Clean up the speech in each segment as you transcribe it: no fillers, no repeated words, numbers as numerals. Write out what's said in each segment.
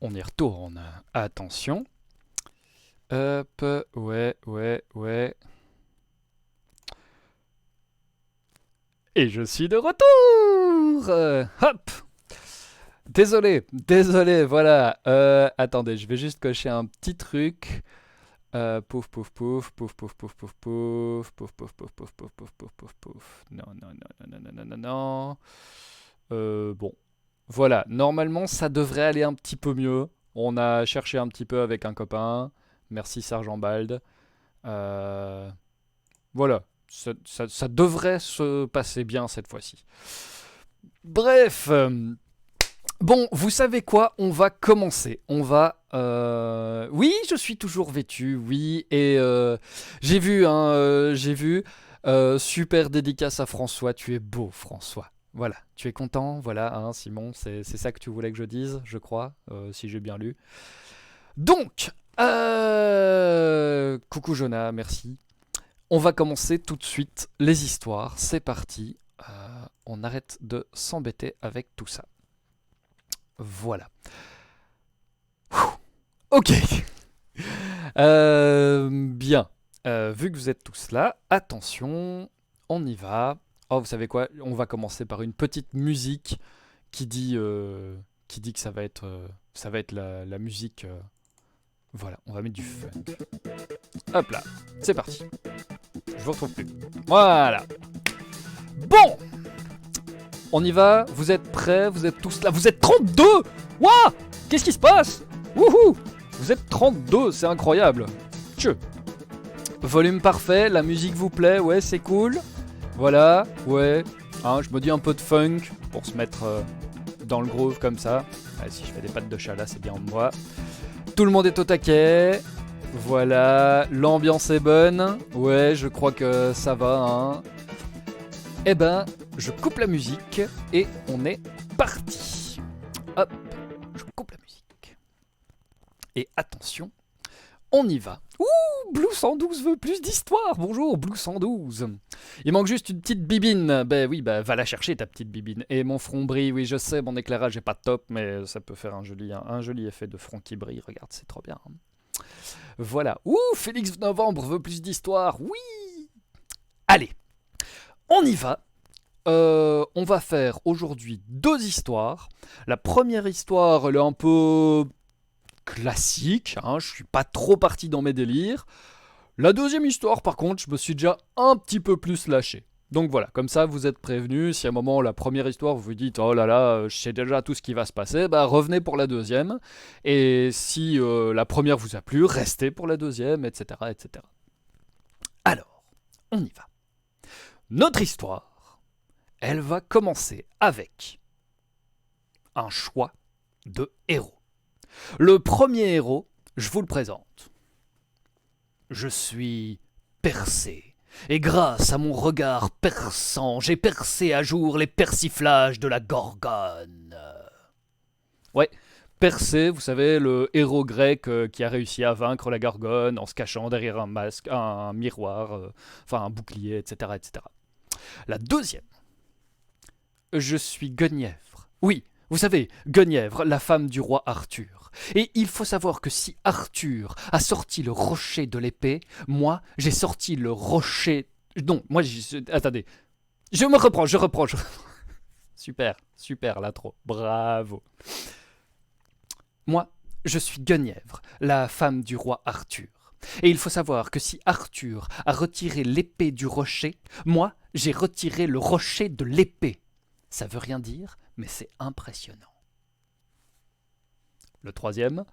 On y retourne. Attention. Hop, ouais. Et je suis de retour. Hop. Désolé, voilà. Attendez, je vais juste cocher un petit truc. Pouf. Non. Bon. Voilà, normalement ça devrait aller un petit peu mieux. On a cherché un petit peu avec un copain. Merci Sergent Bald. Euh, voilà, ça devrait se passer bien cette fois-ci. Bref, bon, vous savez quoi? On va commencer. Oui, je suis toujours vêtu, oui. Et j'ai vu, j'ai vu. Super dédicace à François. Tu es beau, François. Voilà, tu es content, voilà, hein, Simon, c'est ça que tu voulais que je dise, je crois, si j'ai bien lu. Donc, coucou Jonah, merci. On va commencer tout de suite les histoires, c'est parti. On arrête de s'embêter avec tout ça. Voilà. Ok. Bien. Vu que vous êtes tous là, attention, on y va. Oh, vous savez quoi? On va commencer par une petite musique qui dit que ça va être la musique. Voilà, on va mettre du funk. Hop là, c'est parti. Je vous retrouve plus. Voilà. Bon, on y va. Vous êtes prêts? Vous êtes tous là? Vous êtes 32. Waouh! Qu'est-ce qui se passe? Wouhou! Vous êtes 32, c'est incroyable. Tchè. Volume parfait, la musique vous plaît, ouais, c'est cool. Voilà, ouais. Hein, je me dis un peu de funk pour se mettre dans le groove comme ça. Ouais, si je fais des pattes de chat là, c'est bien moi. Tout le monde est au taquet. Voilà, l'ambiance est bonne. Ouais, je crois que ça va. Hein. Eh ben, je coupe la musique et on est parti. Hop, je coupe la musique. Et attention, on y va. Ouh, Blue 112 veut plus d'histoire. Bonjour, Blue 112. Il manque juste une petite bibine. Ben oui, ben va la chercher ta petite bibine. Et mon front brille, oui je sais, mon éclairage est pas top, mais ça peut faire un joli effet de front qui brille. Regarde, c'est trop bien. Voilà. Ouh, Félix Novembre veut plus d'histoire. Oui. Allez, on y va. On va faire aujourd'hui 2 histoires. La première histoire, elle est un peu classique. Hein, je suis pas trop parti dans mes délires. La deuxième histoire, par contre, je me suis déjà un petit peu plus lâché. Donc voilà, comme ça vous êtes prévenus, si à un moment la première histoire vous vous dites oh là là, je sais déjà tout ce qui va se passer, bah revenez pour la deuxième. Et si la première vous a plu, restez pour la deuxième, etc. etc. Alors, on y va. Notre histoire, elle va commencer avec un choix de héros. Le premier héros, je vous le présente. Je suis percé. Et grâce à mon regard perçant, j'ai percé à jour les persiflages de la Gorgone. Ouais, Persée, vous savez, le héros grec qui a réussi à vaincre la Gorgone en se cachant derrière un masque, un miroir, enfin un bouclier, etc., etc. La deuxième, je suis Guenièvre. Oui, vous savez, Guenièvre, la femme du roi Arthur. Et il faut savoir que si Arthur a sorti le rocher de l'épée, moi, j'ai sorti le rocher... Non, moi, attendez. Je reprends. Super, l'intro. Bravo. Moi, je suis Guenièvre, la femme du roi Arthur. Et il faut savoir que si Arthur a retiré l'épée du rocher, moi, j'ai retiré le rocher de l'épée. Ça veut rien dire, mais c'est impressionnant. Le troisième,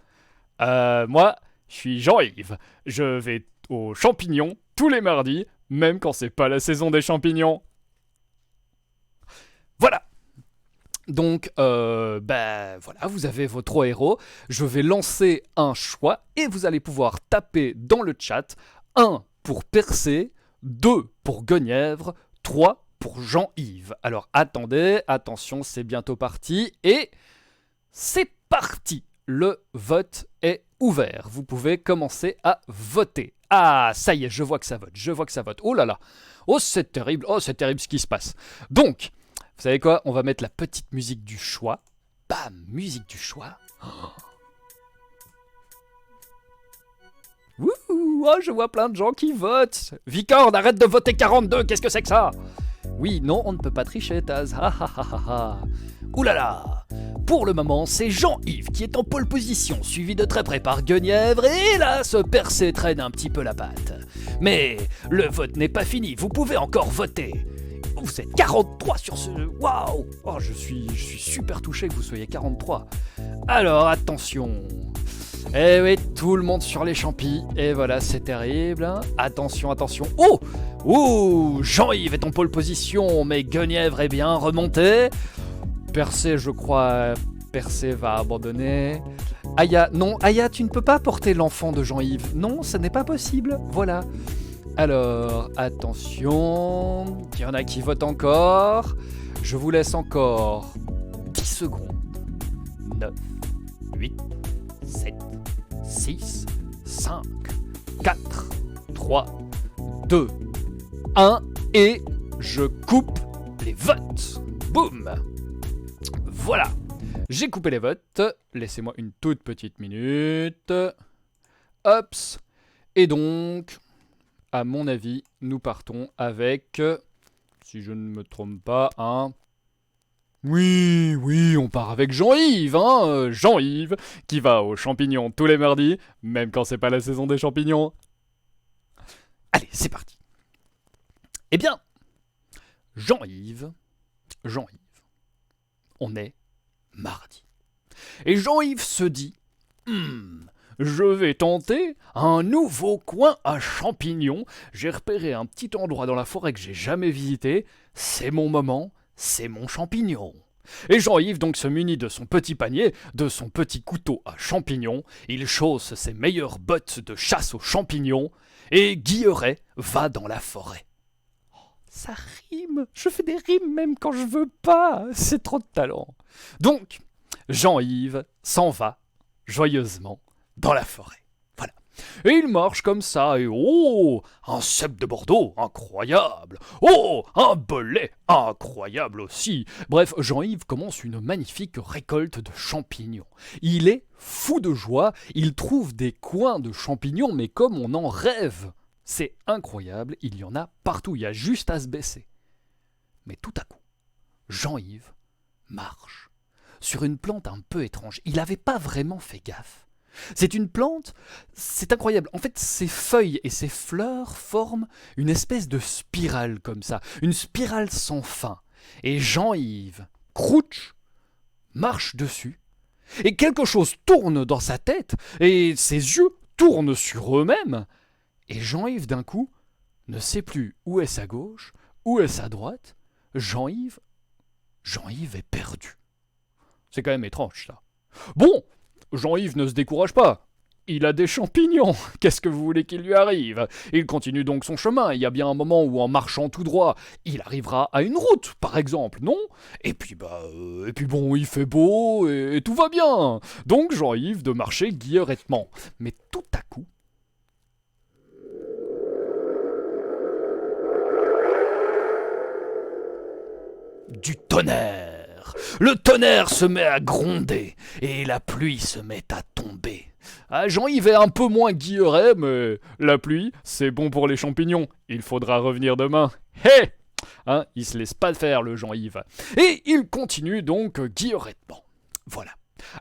moi, je suis Jean-Yves. Je vais aux champignons tous les mardis, même quand c'est pas la saison des champignons. Voilà. Donc, voilà, vous avez vos 3 héros. Je vais lancer un choix et vous allez pouvoir taper dans le chat 1 pour Persée, 2 pour Guenièvre, 3 pour Jean-Yves. Alors attendez, attention, c'est bientôt parti et c'est parti. Le vote est ouvert. Vous pouvez commencer à voter. Ah, ça y est, je vois que ça vote. Oh là là. Oh, c'est terrible ce qui se passe. Donc, vous savez quoi? On va mettre la petite musique du choix. Bam, musique du choix. Oh. Wouhou, oh, je vois plein de gens qui votent. Vicorne, arrête de voter 42, qu'est-ce que c'est que ça? Oui, non, on ne peut pas tricher, Taz. Ha ha ha ha ha. Ouh là là. Pour le moment, c'est Jean-Yves qui est en pole position, suivi de très près par Guenièvre, et là, ce Percé traîne un petit peu la patte. Mais le vote n'est pas fini, vous pouvez encore voter. Vous êtes 43 sur ce... Waouh. Oh, je suis super touché que vous soyez 43. Alors, attention. Eh oui, tout le monde sur les champis. Et voilà, c'est terrible. Hein. Attention, attention. Oh! Ouh! Jean-Yves est en pole position, mais Guenièvre est bien remonté. Percé, je crois... Percé va abandonner. Aya, non, Aya, tu ne peux pas porter l'enfant de Jean-Yves. Non, ce n'est pas possible. Voilà. Alors, attention. Il y en a qui votent encore. Je vous laisse encore 10 secondes. 9, 8, 7, 6, 5, 4, 3, 2, 1. Et je coupe les votes. Boum! Voilà. J'ai coupé les votes. Laissez-moi une toute petite minute. Hops. Et donc, à mon avis, nous partons avec, si je ne me trompe pas, un... Oui, on part avec Jean-Yves, hein, Jean-Yves, qui va aux champignons tous les mardis, même quand c'est pas la saison des champignons. Allez, c'est parti. Eh bien, Jean-Yves, on est mardi. Et Jean-Yves se dit, je vais tenter un nouveau coin à champignons. J'ai repéré un petit endroit dans la forêt que j'ai jamais visité. C'est mon moment, c'est mon champignon. Et Jean-Yves donc se munit de son petit panier, de son petit couteau à champignons. Il chausse ses meilleures bottes de chasse aux champignons. Et Guilleret va dans la forêt. Ça rime, je fais des rimes même quand je veux pas, c'est trop de talent. Donc, Jean-Yves s'en va, joyeusement, dans la forêt. Voilà. Et il marche comme ça, et oh, un cep de Bordeaux, incroyable. Oh, un belait, incroyable aussi. Bref, Jean-Yves commence une magnifique récolte de champignons. Il est fou de joie, il trouve des coins de champignons, mais comme on en rêve. C'est incroyable, il y en a partout, il y a juste à se baisser. Mais tout à coup, Jean-Yves marche sur une plante un peu étrange. Il n'avait pas vraiment fait gaffe. C'est une plante, c'est incroyable. En fait, ses feuilles et ses fleurs forment une espèce de spirale comme ça, une spirale sans fin. Et Jean-Yves, crouch, marche dessus, et quelque chose tourne dans sa tête, et ses yeux tournent sur eux-mêmes. Et Jean-Yves, d'un coup, ne sait plus où est sa gauche, où est sa droite. Jean-Yves est perdu. C'est quand même étrange, ça. Bon, Jean-Yves ne se décourage pas. Il a des champignons. Qu'est-ce que vous voulez qu'il lui arrive? Il continue donc son chemin. Il y a bien un moment où, en marchant tout droit, il arrivera à une route, par exemple, non? Et puis bon, il fait beau et tout va bien. Donc Jean-Yves de marcher guillerettement. Mais tout à coup, du tonnerre. Le tonnerre se met à gronder et la pluie se met à tomber. Ah, Jean-Yves est un peu moins guilleret, mais la pluie, c'est bon pour les champignons. Il faudra revenir demain. Hé! Hein, il se laisse pas faire, le Jean-Yves. Et il continue donc guillerettement. Voilà.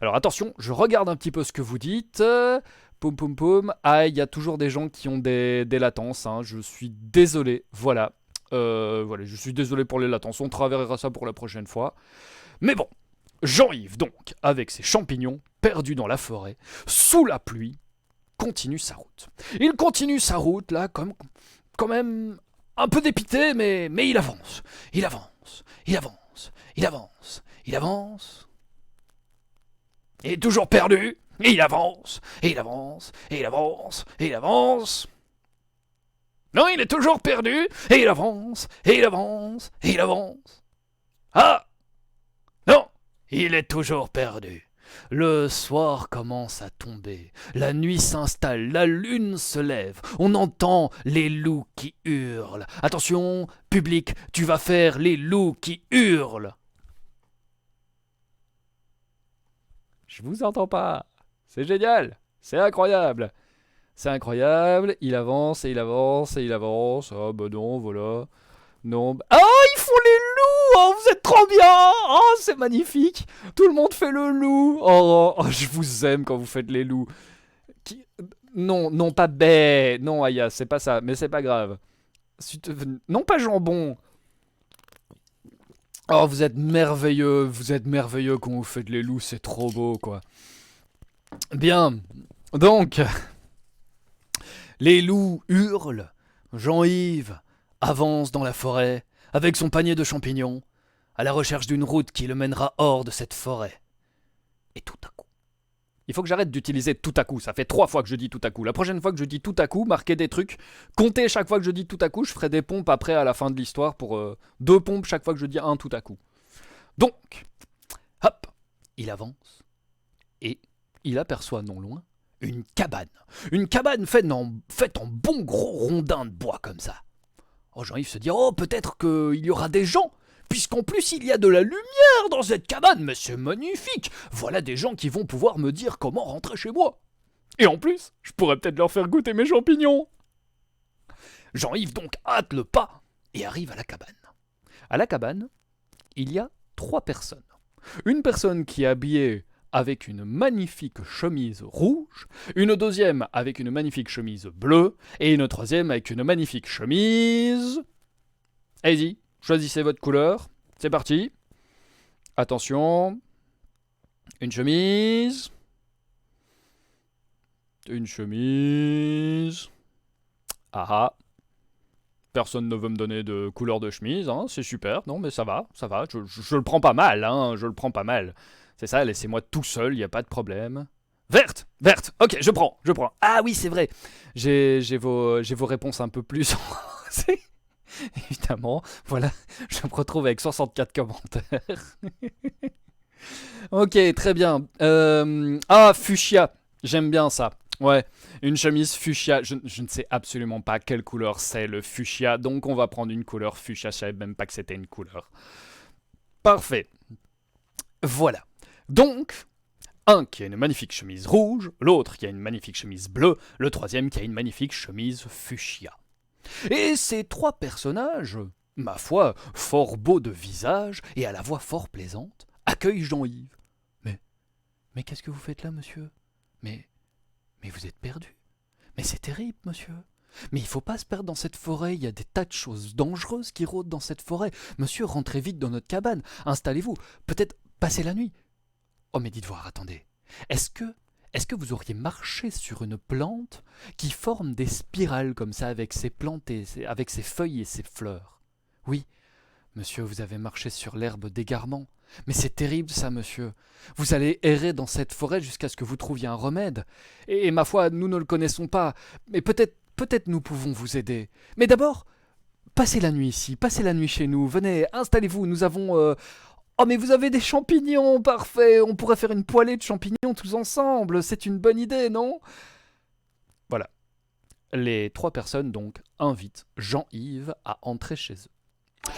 Alors attention, je regarde un petit peu ce que vous dites. Poum poum poum. Ah, il y a toujours des gens qui ont des latences. Hein. Je suis désolé. Voilà. Voilà, je suis désolé pour les latences, on travaillera ça pour la prochaine fois. Mais bon, Jean-Yves donc, avec ses champignons, perdus dans la forêt, sous la pluie, continue sa route. Il continue sa route, là, comme quand même un peu dépité, mais il avance. Il avance, il avance, il avance, il avance. Il est toujours perdu, et il avance, et il avance, et il avance, et il avance. Non, il est toujours perdu, et il avance, et il avance, et il avance. Ah! Non, il est toujours perdu. Le soir commence à tomber, la nuit s'installe, la lune se lève, on entend les loups qui hurlent. Attention, public, tu vas faire les loups qui hurlent. Je vous entends pas. C'est génial, c'est incroyable. C'est incroyable. Il avance et il avance et il avance. Ah bah non, voilà. Non. Oh, ils font les loups. Oh, vous êtes trop bien. Oh, c'est magnifique. Tout le monde fait le loup. Oh, je vous aime quand vous faites les loups. Qui... Non, non, pas baie. Non, Aya, c'est pas ça. Mais c'est pas grave. Non, pas jambon. Oh, vous êtes merveilleux. Vous êtes merveilleux quand vous faites les loups. C'est trop beau, quoi. Bien. Donc, les loups hurlent. Jean-Yves avance dans la forêt avec son panier de champignons à la recherche d'une route qui le mènera hors de cette forêt. Et tout à coup. Il faut que j'arrête d'utiliser tout à coup. Ça fait 3 fois que je dis tout à coup. La prochaine fois que je dis tout à coup, marquez des trucs. Comptez chaque fois que je dis tout à coup. Je ferai des pompes après à la fin de l'histoire pour 2 pompes chaque fois que je dis un tout à coup. Donc, hop, il avance et il aperçoit non loin une cabane. Une cabane faite en bon gros rondin de bois comme ça. Oh, Jean-Yves se dit, oh, peut-être qu'il y aura des gens, puisqu'en plus il y a de la lumière dans cette cabane, mais c'est magnifique. Voilà des gens qui vont pouvoir me dire comment rentrer chez moi. Et en plus, je pourrais peut-être leur faire goûter mes champignons. Jean-Yves donc hâte le pas et arrive à la cabane. À la cabane, il y a 3 personnes. Une personne qui est habillée avec une magnifique chemise rouge, une deuxième avec une magnifique chemise bleue, et une troisième avec une magnifique chemise... Allez-y, choisissez votre couleur, c'est parti. Attention, une chemise... Une chemise... Ah, personne ne veut me donner de couleur de chemise, hein, c'est super, non mais ça va, je le prends pas mal, hein, je le prends pas mal. C'est ça, laissez-moi tout seul, il n'y a pas de problème. Verte, verte, ok, je prends. Ah oui, c'est vrai, j'ai vos réponses un peu plus... Évidemment, voilà, je me retrouve avec 64 commentaires. Ok, très bien. Ah, fuchsia, j'aime bien ça. Ouais, une chemise fuchsia. Je ne sais absolument pas quelle couleur c'est le fuchsia, donc on va prendre une couleur fuchsia. Je savais même pas que c'était une couleur. Parfait. Voilà. Donc, un qui a une magnifique chemise rouge, l'autre qui a une magnifique chemise bleue, le troisième qui a une magnifique chemise fuchsia. Et ces 3 personnages, ma foi, fort beaux de visage et à la voix fort plaisante, accueillent Jean-Yves. Mais qu'est-ce que vous faites là, monsieur? Mais vous êtes perdu. Mais c'est terrible, monsieur. Mais il faut pas se perdre dans cette forêt, il y a des tas de choses dangereuses qui rôdent dans cette forêt. Monsieur, rentrez vite dans notre cabane, installez-vous, peut-être passez la nuit. Oh mais dites voir, attendez. Est-ce que vous auriez marché sur une plante qui forme des spirales comme ça avec ses plantes et avec ses feuilles et ses fleurs? Oui, monsieur, vous avez marché sur l'herbe d'égarement. Mais c'est terrible ça, monsieur. Vous allez errer dans cette forêt jusqu'à ce que vous trouviez un remède. Et ma foi, nous ne le connaissons pas. Mais peut-être nous pouvons vous aider. Mais d'abord, passez la nuit ici, passez la nuit chez nous. Venez, installez-vous, nous avons... Oh mais vous avez des champignons, parfait. On pourrait faire une poêlée de champignons tous ensemble. C'est une bonne idée, non? Voilà. Les 3 personnes donc invitent Jean-Yves à entrer chez eux.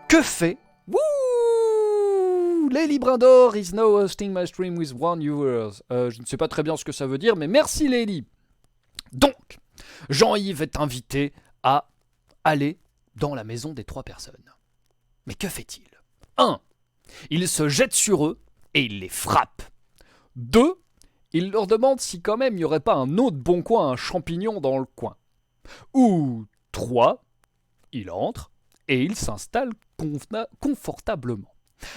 Que fait... Wouh! Lely Brindor is now hosting my stream with 1 viewers. Je ne sais pas très bien ce que ça veut dire, mais merci Lely. Donc, Jean-Yves est invité à aller dans la maison des 3 personnes. Mais que fait-il? 1. Il se jette sur eux et il les frappe. 2. Il leur demande si quand même il n'y aurait pas un autre bon coin, un champignon dans le coin. Ou 3. Il entre et il s'installe confortablement.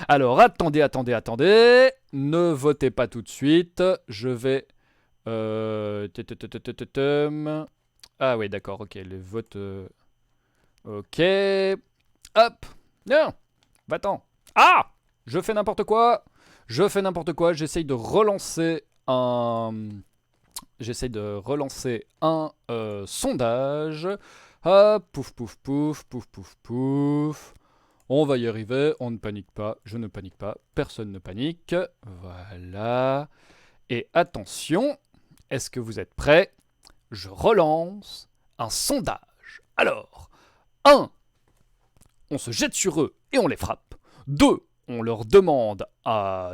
Alors attendez. Ne votez pas tout de suite. Je vais... Ah oui, d'accord, ok, les votes... Ok. Hop. Non. Va-t'en. Ah! Je fais n'importe quoi. J'essaye de relancer un... sondage. Ah, pouf. On va y arriver, on ne panique pas, je ne panique pas, personne ne panique. Voilà. Et attention, est-ce que vous êtes prêts? Je relance un sondage. Alors, 1. On se jette sur eux et on les frappe. 2. On leur demande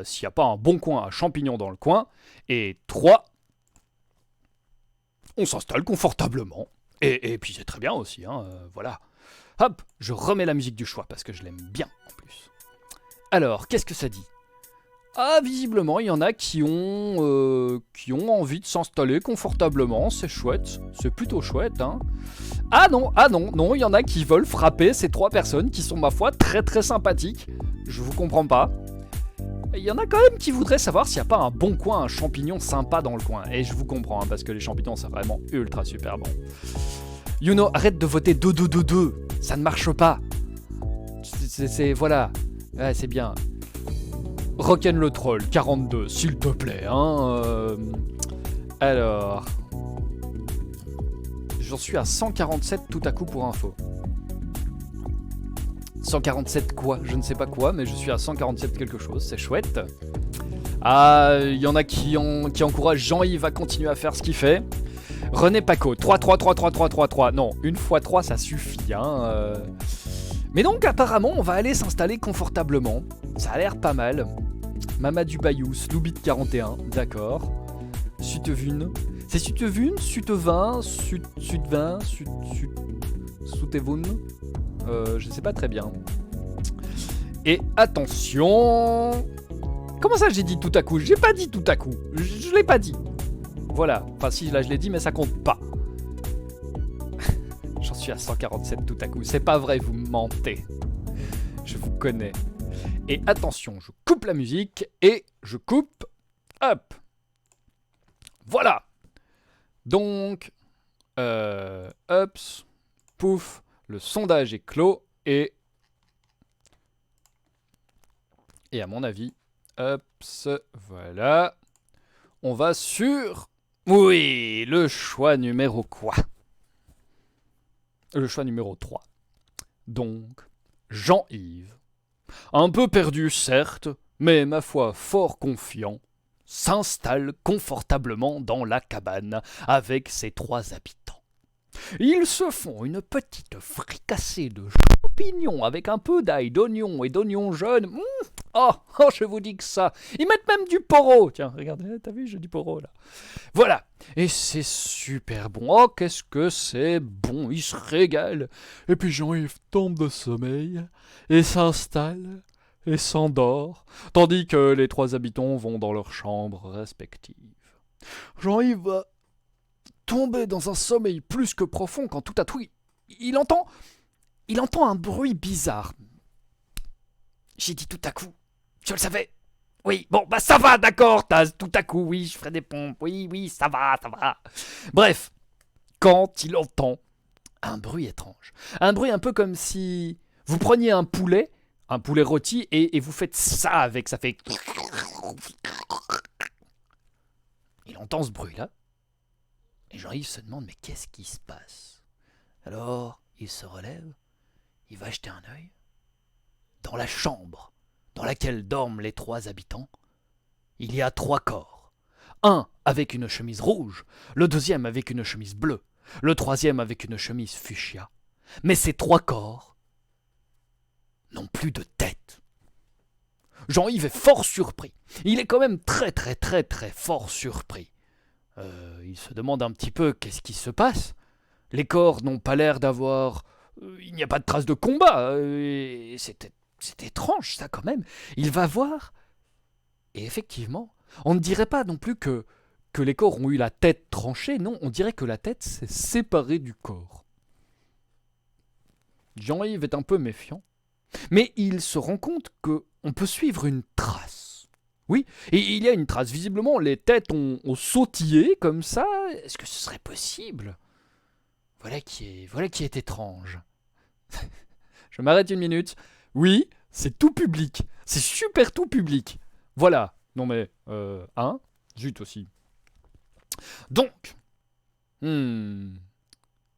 s'il n'y a pas un bon coin à champignons dans le coin. Et 3. On s'installe confortablement. Et puis c'est très bien aussi, hein, voilà. Hop, je remets la musique du choix parce que je l'aime bien en plus. Alors, qu'est-ce que ça dit? Ah, visiblement, il y en a qui ont envie de s'installer confortablement, c'est chouette, c'est plutôt chouette, hein. Ah non, il y en a qui veulent frapper ces 3 personnes qui sont, ma foi, très très sympathiques. Je vous comprends pas. Il y en a quand même qui voudraient savoir s'il n'y a pas un bon coin, un champignon sympa dans le coin. Et je vous comprends, hein, parce que les champignons, c'est vraiment ultra super bon. Youno, arrête de voter 2-2-2-2, ça ne marche pas. Voilà, ouais, c'est bien. Rock'n le troll, 42, s'il te plaît, hein. Alors... J'en suis à 147 tout à coup pour info. 147 quoi? Je ne sais pas quoi, mais je suis à 147 quelque chose, c'est chouette. Ah, il y en a qui encouragent Jean-Yves à continuer à faire ce qu'il fait. René Paco, 3. Non, une fois 3, ça suffit, hein. Mais donc, apparemment, on va aller s'installer confortablement. Ça a l'air pas mal. Mamadou Bayou, Sloubit 41, d'accord. Sutevune. C'est Sutevune, Sutevin, Sudvin, Soutevune. Je sais pas très bien. Et attention. Comment ça j'ai dit tout à coup? J'ai pas dit tout à coup. Je l'ai pas dit. Voilà. Enfin si, là je l'ai dit, mais ça compte pas. J'en suis à 147 tout à coup. C'est pas vrai, vous mentez. Je vous connais. Et attention, je coupe la musique et je coupe. Hop. Voilà. Donc, ups, pouf, le sondage est clos et à mon avis, ups, voilà, on va sur, oui, le choix numéro quoi? Le choix numéro 3. Donc, Jean-Yves, un peu perdu certes, mais ma foi fort confiant, s'installe confortablement dans la cabane avec ses 3 habitants. Ils se font une petite fricassée de champignons avec un peu d'ail, d'oignon et d'oignons jaunes. Oh, je vous dis que ça. Ils mettent même du poro. Tiens, regardez, t'as vu, j'ai du poro là. Voilà. Et c'est super bon. Oh, qu'est-ce que c'est bon. Ils se régalent. Et puis Jean-Yves tombe de sommeil et s'installe et s'endort, tandis que les 3 habitants vont dans leurs chambres respectives. Jean-Yves va tomber dans un sommeil plus que profond quand tout à coup, il entend un bruit bizarre. J'ai dit tout à coup, je le savais. Oui, bon, bah ça va, d'accord, Taz, tout à coup, oui, je ferai des pompes, oui, ça va. Bref, quand il entend un bruit étrange, un bruit un peu comme si vous preniez un poulet rôti, et vous faites ça avec, ça fait... Il entend ce bruit-là, et Jean-Yves se demande, mais qu'est-ce qui se passe? Alors, il se relève, il va jeter un œil. Dans la chambre dans laquelle dorment les 3 habitants, il y a 3 corps. Un avec une chemise rouge, le deuxième avec une chemise bleue, le troisième avec une chemise fuchsia. Mais ces 3 corps n'ont plus de tête. Jean-Yves est fort surpris. Il est quand même très fort surpris. Il se demande un petit peu qu'est-ce qui se passe. Les corps n'ont pas l'air d'avoir... il n'y a pas de trace de combat. C'est étrange ça quand même. Il va voir. Et effectivement, on ne dirait pas non plus que les corps ont eu la tête tranchée. Non, on dirait que la tête s'est séparée du corps. Jean-Yves est un peu méfiant. Mais il se rend compte qu'on peut suivre une trace. Oui, et il y a une trace. Visiblement, les têtes ont sautillé comme ça. Est-ce que ce serait possible? Voilà qui est étrange. Je m'arrête une minute. Oui, c'est tout public. C'est super tout public. Voilà. Non mais, zut aussi. Donc,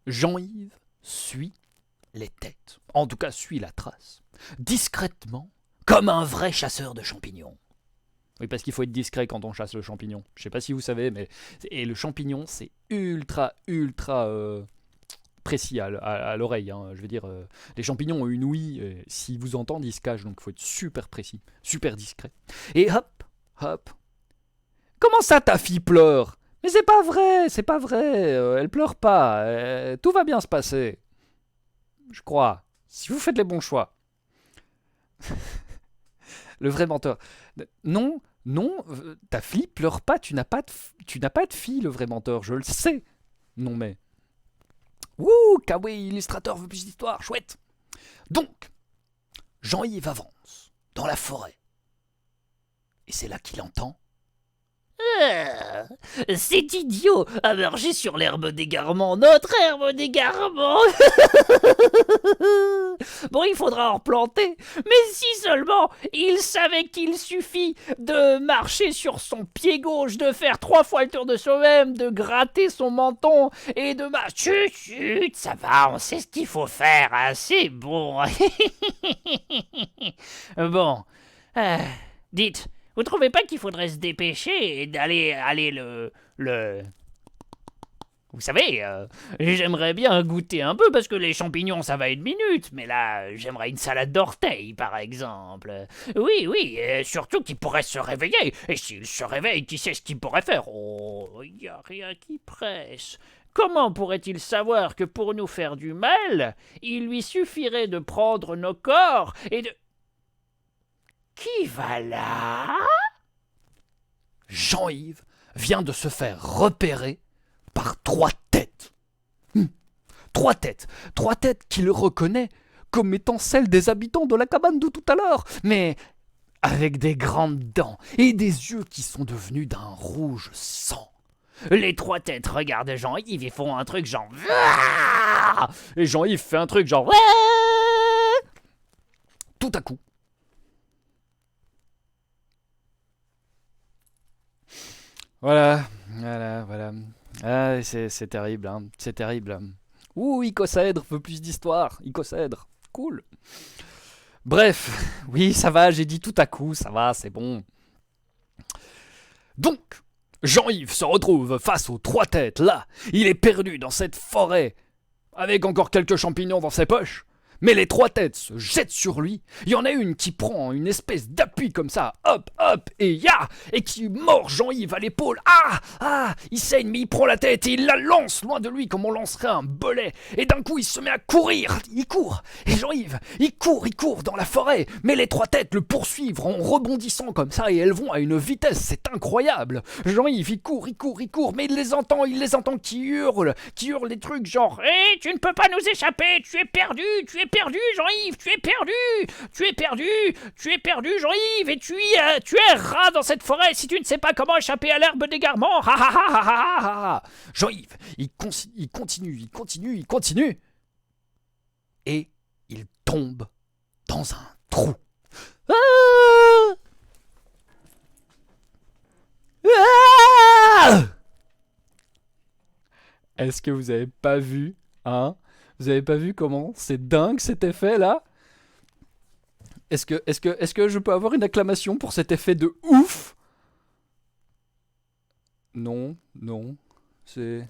Jean-Yves suit les têtes. En tout cas, suit la trace. Discrètement, comme un vrai chasseur de champignons. Oui, parce qu'il faut être discret quand on chasse le champignon. Je sais pas si vous savez, mais... Et le champignon, c'est ultra précis à l'oreille. Hein. Je veux dire, les champignons ont une ouïe. S'ils vous entendent, ils se cachent. Donc, il faut être super précis, super discret. Et hop. Comment ça, ta fille pleure? Mais c'est pas vrai, c'est pas vrai. Elle pleure pas. Tout va bien se passer. Je crois. Si vous faites les bons choix. Le vrai menteur. Non, non, ta fille pleure pas. Tu n'as pas de fille, le vrai menteur. Je le sais. Non mais. Wouh, Kawaii, illustrateur veut plus d'histoire. Chouette. Donc, Jean-Yves avance dans la forêt. Et c'est là qu'il entend. Ah, cet idiot a marché sur l'herbe d'égarement, notre herbe d'égarement. Bon, il faudra en replanter, mais si seulement il savait qu'il suffit de marcher sur son pied gauche, de faire 3 fois le tour de soi-même, de gratter son menton et de marcher. Chut, chut, ça va, on sait ce qu'il faut faire, hein, c'est bon. Bon, dites. Vous trouvez pas qu'il faudrait se dépêcher et aller le... Vous savez, j'aimerais bien goûter un peu parce que les champignons ça va 1 minute, mais là j'aimerais une salade d'orteils par exemple. Oui, oui, et surtout qu'il pourrait se réveiller, et s'il se réveille, qui sait ce qu'il pourrait faire? Oh, y a rien qui presse. Comment pourrait-il savoir que pour nous faire du mal, il lui suffirait de prendre nos corps et de... Qui va là? Jean-Yves vient de se faire repérer par 3 têtes. 3 têtes. 3 têtes qu'il reconnaît comme étant celles des habitants de la cabane de tout à l'heure, mais avec des grandes dents et des yeux qui sont devenus d'un rouge sang. Les 3 têtes regardent Jean-Yves et font un truc genre... Et Jean-Yves fait un truc genre... Tout à coup, voilà. Ah, c'est terrible, hein. C'est terrible. Ouh, Icocèdre veut plus d'histoire. Icocèdre, cool. Bref, oui, ça va, j'ai dit tout à coup, ça va, c'est bon. Donc, Jean-Yves se retrouve face aux 3 têtes, là. Il est perdu dans cette forêt, avec encore quelques champignons dans ses poches. Mais les 3 têtes se jettent sur lui. Il y en a une qui prend une espèce d'appui comme ça, hop, hop, et ya, et qui mord Jean-Yves à l'épaule. Ah, il saigne, mais il prend la tête et il la lance loin de lui comme on lancerait un bolet. Et d'un coup, il se met à courir. Il court. Et Jean-Yves, il court dans la forêt. Mais les 3 têtes le poursuivent en rebondissant comme ça et elles vont à une vitesse, c'est incroyable. Jean-Yves, il court, mais il les entend qui hurlent des trucs genre Hé, tu ne peux pas nous échapper, tu es perdu, Jean-Yves, tu es perdu, Jean-Yves, et tu es rat dans cette forêt si tu ne sais pas comment échapper à l'herbe d'égarement. Jean-Yves, il continue, et il tombe dans un trou. Est-ce que vous avez pas vu, hein? Vous avez pas vu comment c'est dingue cet effet là? Est-ce que je peux avoir une acclamation pour cet effet de ouf? Non, c'est...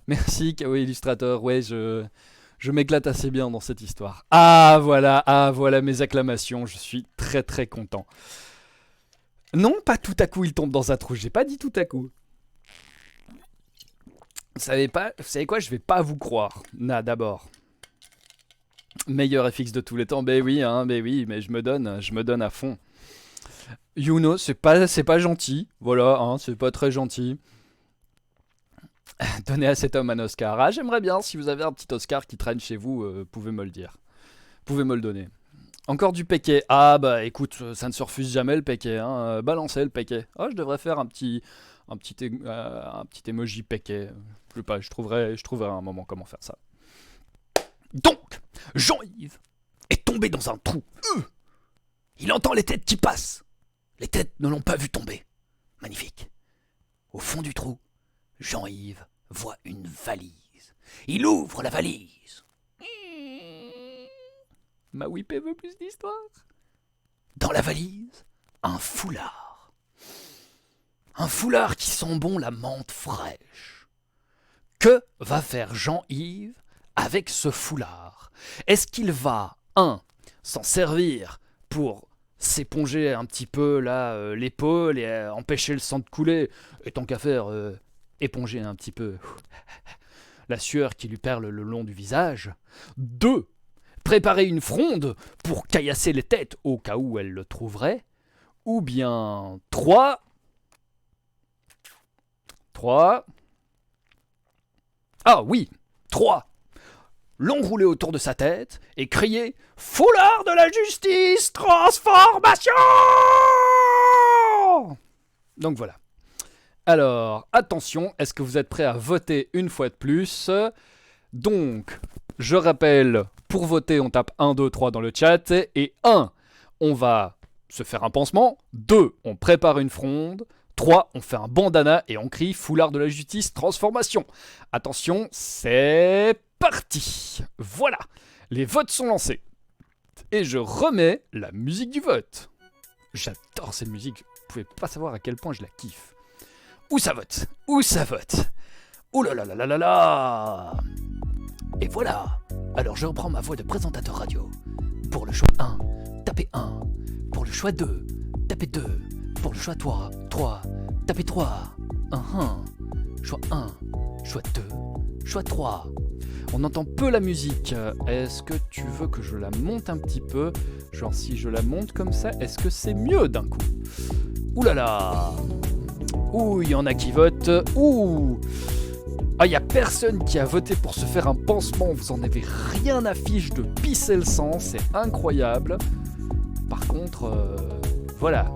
Merci Kawaii Illustrator, ouais, je m'éclate assez bien dans cette histoire. Ah voilà mes acclamations, je suis très très content. Non, pas tout à coup il tombe dans un trou, j'ai pas dit tout à coup. Vous savez quoi, je vais pas vous croire. D'abord. Meilleur FX de tous les temps, mais mais je me donne à fond. Yuno, c'est pas gentil, voilà, hein, c'est pas très gentil. Donnez à cet homme un Oscar. Ah, j'aimerais bien, si vous avez un petit Oscar qui traîne chez vous, pouvez me le dire. Pouvez me le donner. Encore du péquet. Ah bah écoute, ça ne se refuse jamais le péquet, hein. Balancez le péquet. Oh, je devrais faire un petit emoji péquet. Je sais pas, je trouverai un moment comment faire ça. Donc, Jean-Yves est tombé dans un trou. Il entend les têtes qui passent. Les têtes ne l'ont pas vu tomber. Magnifique. Au fond du trou, Jean-Yves voit une valise. Il ouvre la valise. Ma whippée veut plus d'histoire. Dans la valise, un foulard. Un foulard qui sent bon la menthe fraîche. Que va faire Jean-Yves avec ce foulard? Est-ce qu'il va, 1, s'en servir pour s'éponger un petit peu là l'épaule et empêcher le sang de couler. Et tant qu'à faire, éponger un petit peu la sueur qui lui perle le long du visage. 2. Préparer une fronde pour caillasser les têtes au cas où elle le trouverait. Ou bien 3. 3. Ah oui, 3. L'enrouler autour de sa tête et crier « Foulard de la justice, transformation !» Donc voilà. Alors, attention, est-ce que vous êtes prêts à voter une fois de plus? Donc, je rappelle, pour voter, on tape 1, 2, 3 dans le chat. Et 1, on va se faire un pansement. 2, on prépare une fronde. 3, on fait un bandana et on crie « Foulard de la justice, transformation !» Attention, c'est parti. Voilà, les votes sont lancés. Et je remets la musique du vote. J'adore cette musique, vous pouvez pas savoir à quel point je la kiffe. Où ça vote? Où ça vote? Ouh là là là là là là! Et voilà. Alors je reprends ma voix de présentateur radio. Pour le choix 1, tapez 1. Pour le choix 2, tapez 2. Pour le choix 3, tapez 3. Choix 1, choix 2, choix 3. On entend peu la musique. Est-ce que tu veux que je la monte un petit peu? Genre si je la monte comme ça, est-ce que c'est mieux d'un coup? Ouh là là! Ouh, il y en a qui votent. Ouh! Ah, il n'y a personne qui a voté pour se faire un pansement. Vous en avez rien à fiche de pisser le sang. C'est incroyable. Par contre, voilà.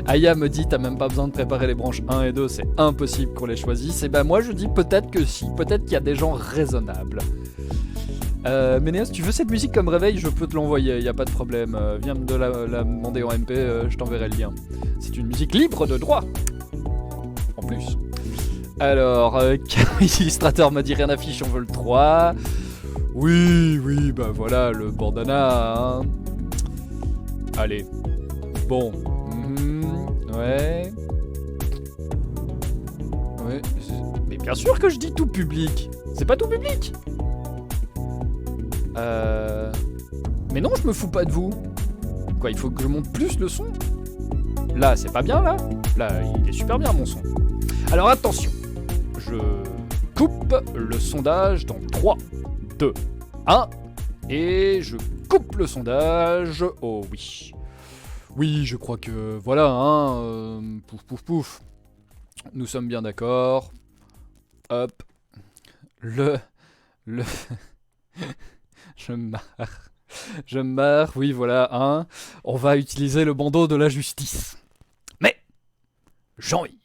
Aya me dit t'as même pas besoin de préparer les branches 1 et 2, c'est impossible qu'on les choisisse. Et ben moi je dis peut-être que si, peut-être qu'il y a des gens raisonnables. Ménéas, si tu veux cette musique comme réveil, je peux te l'envoyer, y a pas de problème. Viens me la demander en MP, je t'enverrai le lien. C'est une musique libre de droit. En plus. Alors, Illustrateur m'a dit rien affiche, on veut le 3. Oui, bah voilà, le bandana. Hein. Allez. Bon. Ouais. Mais bien sûr que je dis tout public. C'est pas tout public. Mais non, je me fous pas de vous. Quoi, il faut que je monte plus le son? Là, c'est pas bien, là? Là, il est super bien, mon son. Alors, attention. Je coupe le sondage dans 3, 2, 1. Et je coupe le sondage. Oh oui. Oui, je crois que... Voilà, hein. Pouf. Nous sommes bien d'accord. Hop. Le... Je marre, oui, voilà, hein. On va utiliser le bandeau de la justice. Mais Jean-Yves,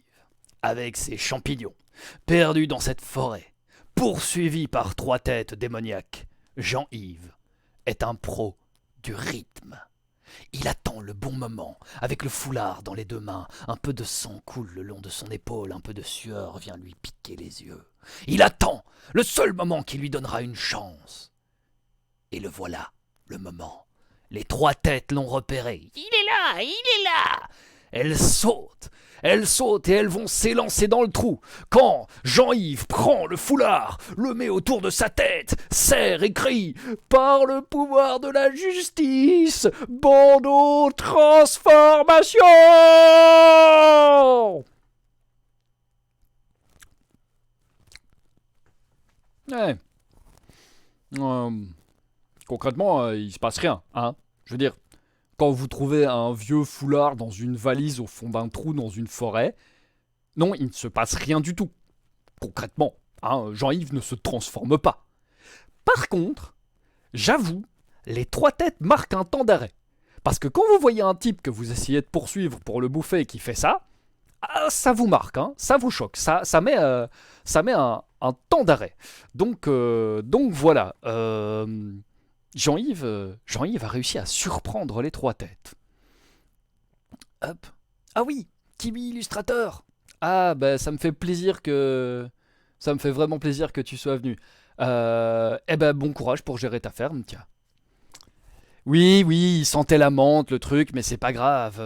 avec ses champignons, perdu dans cette forêt, poursuivi par 3 têtes démoniaques, Jean-Yves est un pro du rythme. Il attend le bon moment, avec le foulard dans les 2 mains. Un peu de sang coule le long de son épaule, un peu de sueur vient lui piquer les yeux. Il attend le seul moment qui lui donnera une chance. Et le voilà, le moment. Les 3 têtes l'ont repéré. Il est là. Elles sautent et elles vont s'élancer dans le trou. Quand Jean-Yves prend le foulard, le met autour de sa tête, serre et crie « Par le pouvoir de la justice, bandeau transformation !» Ouais. Concrètement, il se passe rien, hein. Je veux dire, quand vous trouvez un vieux foulard dans une valise au fond d'un trou dans une forêt, non, il ne se passe rien du tout. Concrètement, hein, Jean-Yves ne se transforme pas. Par contre, j'avoue, les 3 têtes marquent un temps d'arrêt. Parce que quand vous voyez un type que vous essayez de poursuivre pour le bouffer et qui fait ça, ça vous marque, hein, ça vous choque, ça met un temps d'arrêt. Donc voilà. Jean-Yves a réussi à surprendre les 3 têtes. Hop. Ah oui, Tibi Illustrateur. Ah bah ça me fait vraiment plaisir que tu sois venu. Eh ben bon courage pour gérer ta ferme, tiens. Oui, il sentait la menthe, le truc, mais c'est pas grave.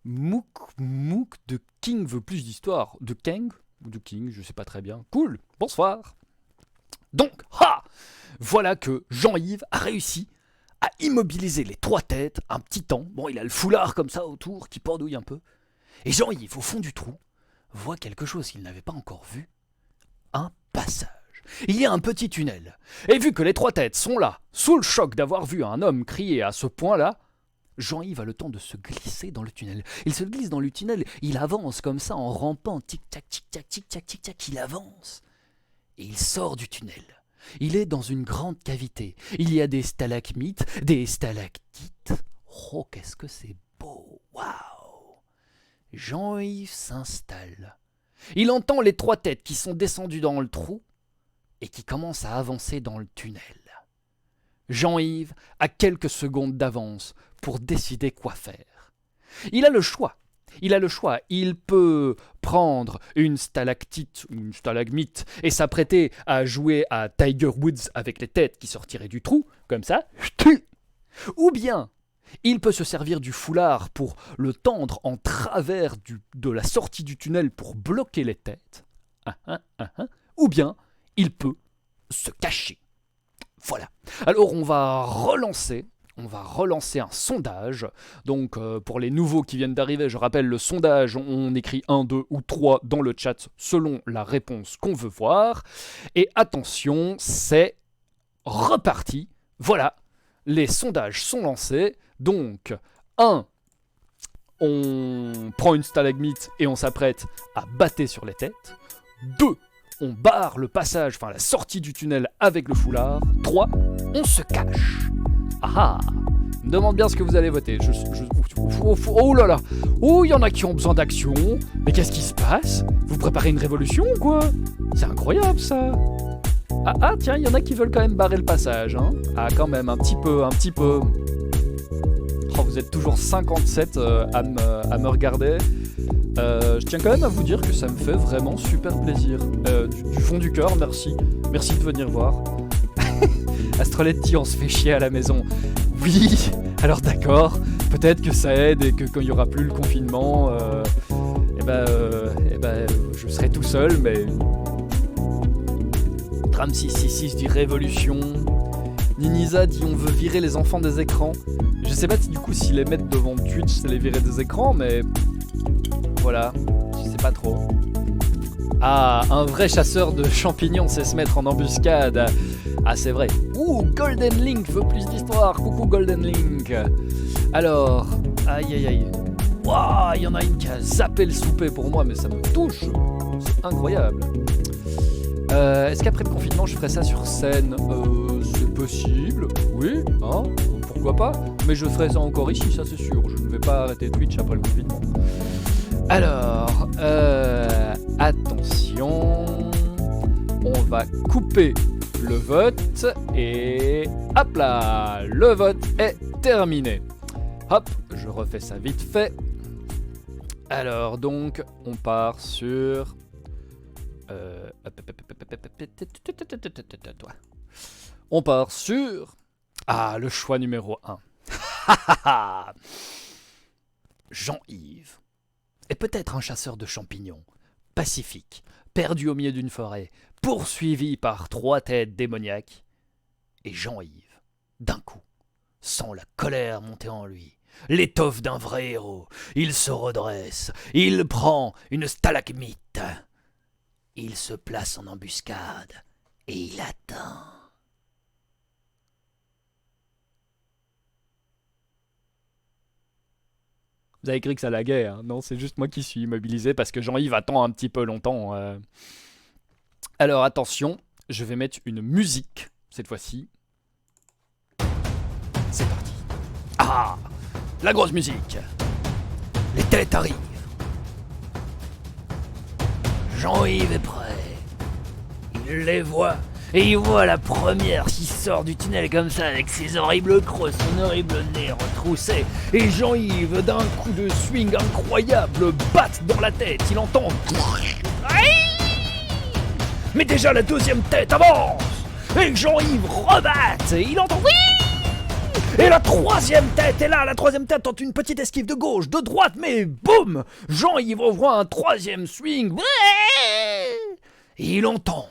Mouk de King veut plus d'histoire. De Kang ou de King, je sais pas très bien. Cool, bonsoir. Donc, voilà que Jean-Yves a réussi à immobiliser les 3 têtes un petit temps. Bon, il a le foulard comme ça autour qui pendouille un peu. Et Jean-Yves, au fond du trou, voit quelque chose qu'il n'avait pas encore vu. Un passage. Il y a un petit tunnel. Et vu que les 3 têtes sont là, sous le choc d'avoir vu un homme crier à ce point-là, Jean-Yves a le temps de se glisser dans le tunnel. Il se glisse dans le tunnel, il avance comme ça en rampant, tic-tac, tic-tac, tic-tac, tic-tac, il avance. Et il sort du tunnel. Il est dans une grande cavité. Il y a des stalagmites, des stalactites. Oh, qu'est-ce que c'est beau! Waouh! Jean-Yves s'installe. Il entend les 3 têtes qui sont descendues dans le trou et qui commencent à avancer dans le tunnel. Jean-Yves a quelques secondes d'avance pour décider quoi faire. Il a le choix. Il peut prendre une stalactite ou une stalagmite et s'apprêter à jouer à Tiger Woods avec les têtes qui sortiraient du trou, comme ça. Ou bien, il peut se servir du foulard pour le tendre en travers de la sortie du tunnel pour bloquer les têtes. Ou bien, il peut se cacher. Voilà. Alors on va relancer un sondage. Donc pour les nouveaux qui viennent d'arriver, je rappelle le sondage, on écrit 1, 2 ou 3 dans le chat selon la réponse qu'on veut voir. Et attention, c'est reparti. Voilà, les sondages sont lancés. Donc 1, on prend une stalagmite et on s'apprête à battre sur les têtes. 2, on barre le passage, enfin la sortie du tunnel avec le foulard. 3, on se cache. Me demande bien ce que vous allez voter. Oh là là. Oh, il y en a qui ont besoin d'action. Mais qu'est-ce qui se passe? Vous préparez une révolution ou quoi? C'est incroyable ça. Tiens, il y en a qui veulent quand même barrer le passage. Hein. Quand même, un petit peu. Oh, vous êtes toujours 57 à me regarder. Je tiens quand même à vous dire que ça me fait vraiment super plaisir. Du fond du cœur, merci. Merci de venir voir. Astrolette dit on se fait chier à la maison. Oui, alors d'accord, peut-être que ça aide et que quand il n'y aura plus le confinement, je serai tout seul, mais... Tram 666 dit révolution. Ninisa dit on veut virer les enfants des écrans. Je sais pas du coup si les mettre devant Twitch c'est les virer des écrans, mais... Voilà, je sais pas trop. Un vrai chasseur de champignons sait se mettre en embuscade. C'est vrai. Golden Link veut plus d'histoire. Coucou Golden Link. Alors, aïe. Waouh, il y en a une qui a zappé le souper pour moi, mais ça me touche. C'est incroyable. Est-ce qu'après le confinement, je ferai ça sur scène? C'est possible. Oui, pourquoi pas. Mais je ferai ça encore ici, ça c'est sûr. Je ne vais pas arrêter Twitch après le confinement. Alors, attention. On va couper le vote et hop là, le vote est terminé. Hop, je refais ça vite fait. Alors donc, on part sur... On part sur... le choix numéro 1. Jean-Yves est peut-être un chasseur de champignons, pacifique, perdu au milieu d'une forêt, poursuivi par 3 têtes démoniaques. Et Jean-Yves, d'un coup, sent la colère monter en lui, l'étoffe d'un vrai héros. Il se redresse, il prend une stalagmite. Il se place en embuscade et il attend. Vous avez cru que ça laguait, hein? Non, c'est juste moi qui suis immobilisé parce que Jean-Yves attend un petit peu longtemps. Alors attention, je vais mettre une musique cette fois-ci. C'est parti. La grosse musique. Les têtes arrivent. Jean-Yves est prêt. Il les voit. Et il voit la première qui sort du tunnel comme ça avec ses horribles creux, son horrible nez retroussé. Et Jean-Yves, d'un coup de swing incroyable, batte dans la tête. Il entend... Mais déjà la deuxième tête avance. Et Jean-Yves rebatte. Et il entend... Et la troisième tête est là. La troisième tente tente une petite esquive de gauche, de droite, mais boum, Jean-Yves envoie un troisième swing. Et il entend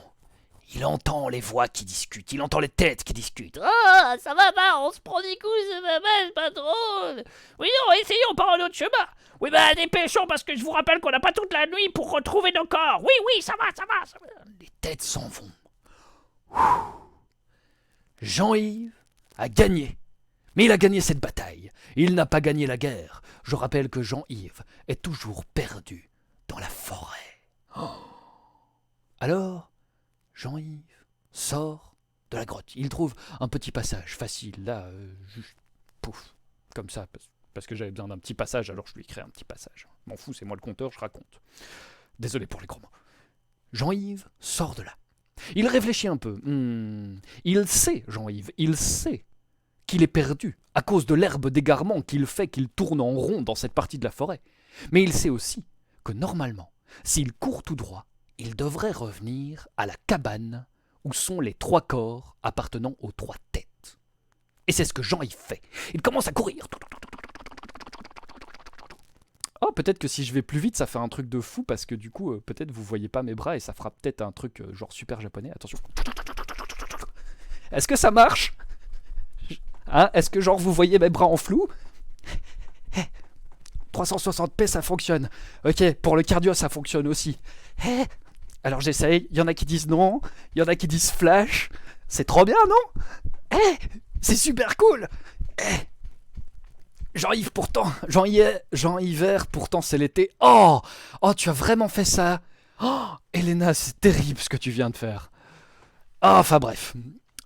Il entend les voix qui discutent, il entend les têtes qui discutent. Ah, ça va pas, on se prend des coups, ça va pas, c'est pas drôle. Oui, non, essayons par un autre chemin. Oui, bah dépêchons parce que je vous rappelle qu'on n'a pas toute la nuit pour retrouver nos corps. Oui, oui, ça va, ça va, ça va. Les têtes s'en vont. Jean-Yves a gagné. Mais il a gagné cette bataille. Il n'a pas gagné la guerre. Je rappelle que Jean-Yves est toujours perdu dans la forêt. Alors, Jean-Yves sort de la grotte. Il trouve un petit passage facile, là, juste pouf, comme ça, parce que j'avais besoin d'un petit passage, alors je lui ai créé un petit passage. M'en fous, c'est moi le conteur, je raconte. Désolé pour les gros mots. Jean-Yves sort de là. Il réfléchit un peu. Il sait, Jean-Yves, il sait qu'il est perdu à cause de l'herbe d'égarement qu'il fait qu'il tourne en rond dans cette partie de la forêt. Mais il sait aussi que normalement, s'il court tout droit, il devrait revenir à la cabane où sont les 3 corps appartenant aux 3 têtes. Et c'est ce que Jean-Yves fait. Il commence à courir. Oh, peut-être que si je vais plus vite, ça fait un truc de fou, parce que du coup, peut-être vous voyez pas mes bras et ça fera peut-être un truc genre super japonais. Attention. Est-ce que ça marche? Hein? Est-ce que genre vous voyez mes bras en flou? 360p ça fonctionne. Ok, pour le cardio ça fonctionne aussi. Alors j'essaye, il y en a qui disent non, il y en a qui disent flash. C'est trop bien, non? C'est super cool. Jean-Yves pourtant, Jean-Yves, pourtant c'est l'été. Oh, tu as vraiment fait ça. Oh, Elena, c'est terrible ce que tu viens de faire. Enfin bref.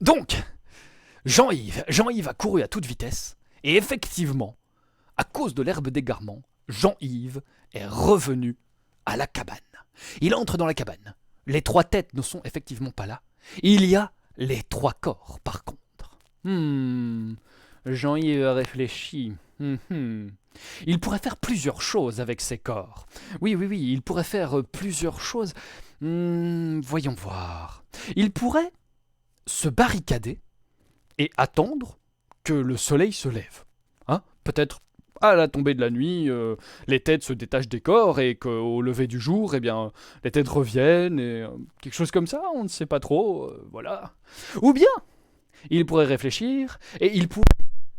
Donc, Jean-Yves a couru à toute vitesse, et effectivement, à cause de l'herbe d'égarement, Jean-Yves est revenu à la cabane. Il entre dans la cabane. Les 3 têtes ne sont effectivement pas là. Il y a les 3 corps, par contre. Jean-Yves a réfléchi. Il pourrait faire plusieurs choses avec ses corps. Oui, il pourrait faire plusieurs choses. Voyons voir. Il pourrait se barricader et attendre que le soleil se lève. Hein? Peut-être à la tombée de la nuit, les têtes se détachent des corps et qu'au lever du jour, eh bien, les têtes reviennent et quelque chose comme ça, on ne sait pas trop, voilà. Ou bien, il pourrait réfléchir et il pourrait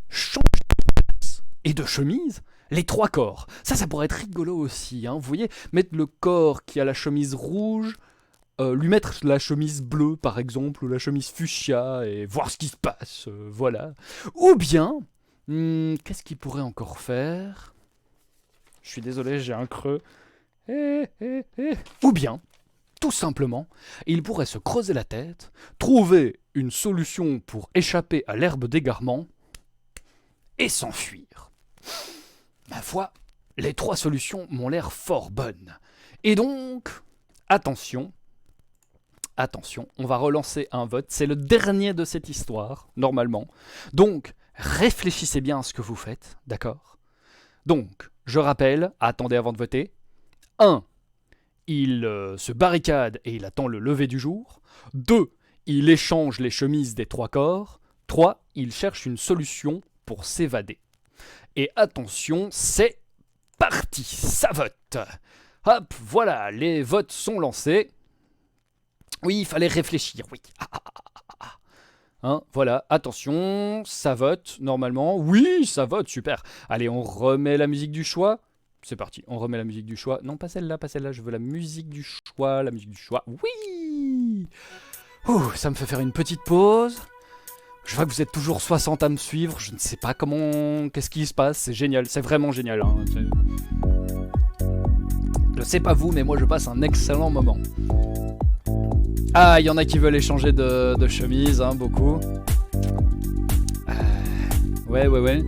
changer de place et de chemise les 3 corps. Ça pourrait être rigolo aussi, hein. Vous voyez, mettre le corps qui a la chemise rouge, lui mettre la chemise bleue par exemple, ou la chemise fuchsia, et voir ce qui se passe, voilà. Ou bien, qu'est-ce qu'il pourrait encore faire? Je suis désolé, j'ai un creux. Ou bien, tout simplement, il pourrait se creuser la tête, trouver une solution pour échapper à l'herbe d'égarement, et s'enfuir. Ma foi, les 3 solutions m'ont l'air fort bonnes. Et donc, attention, on va relancer un vote. C'est le dernier de cette histoire, normalement. Donc, réfléchissez bien à ce que vous faites, d'accord? Donc, je rappelle, attendez avant de voter. 1. Il se barricade et il attend le lever du jour. 2. Il échange les chemises des 3 corps. 3. Il cherche une solution pour s'évader. Et attention, c'est parti, ça vote. Hop, voilà, les votes sont lancés. Oui, il fallait réfléchir, oui. Hein, voilà, attention, ça vote, normalement. Oui, ça vote, super. Allez, on remet la musique du choix. C'est parti, on remet la musique du choix. Non, pas celle-là, je veux la musique du choix, Oui. Ouh, ça me fait faire une petite pause. Je vois que vous êtes toujours 60 à me suivre, je ne sais pas qu'est-ce qui se passe, c'est génial, c'est vraiment génial. Hein. Je sais pas vous, mais moi je passe un excellent moment. Ah, il y en a qui veulent échanger de chemise, hein, beaucoup. Ouais.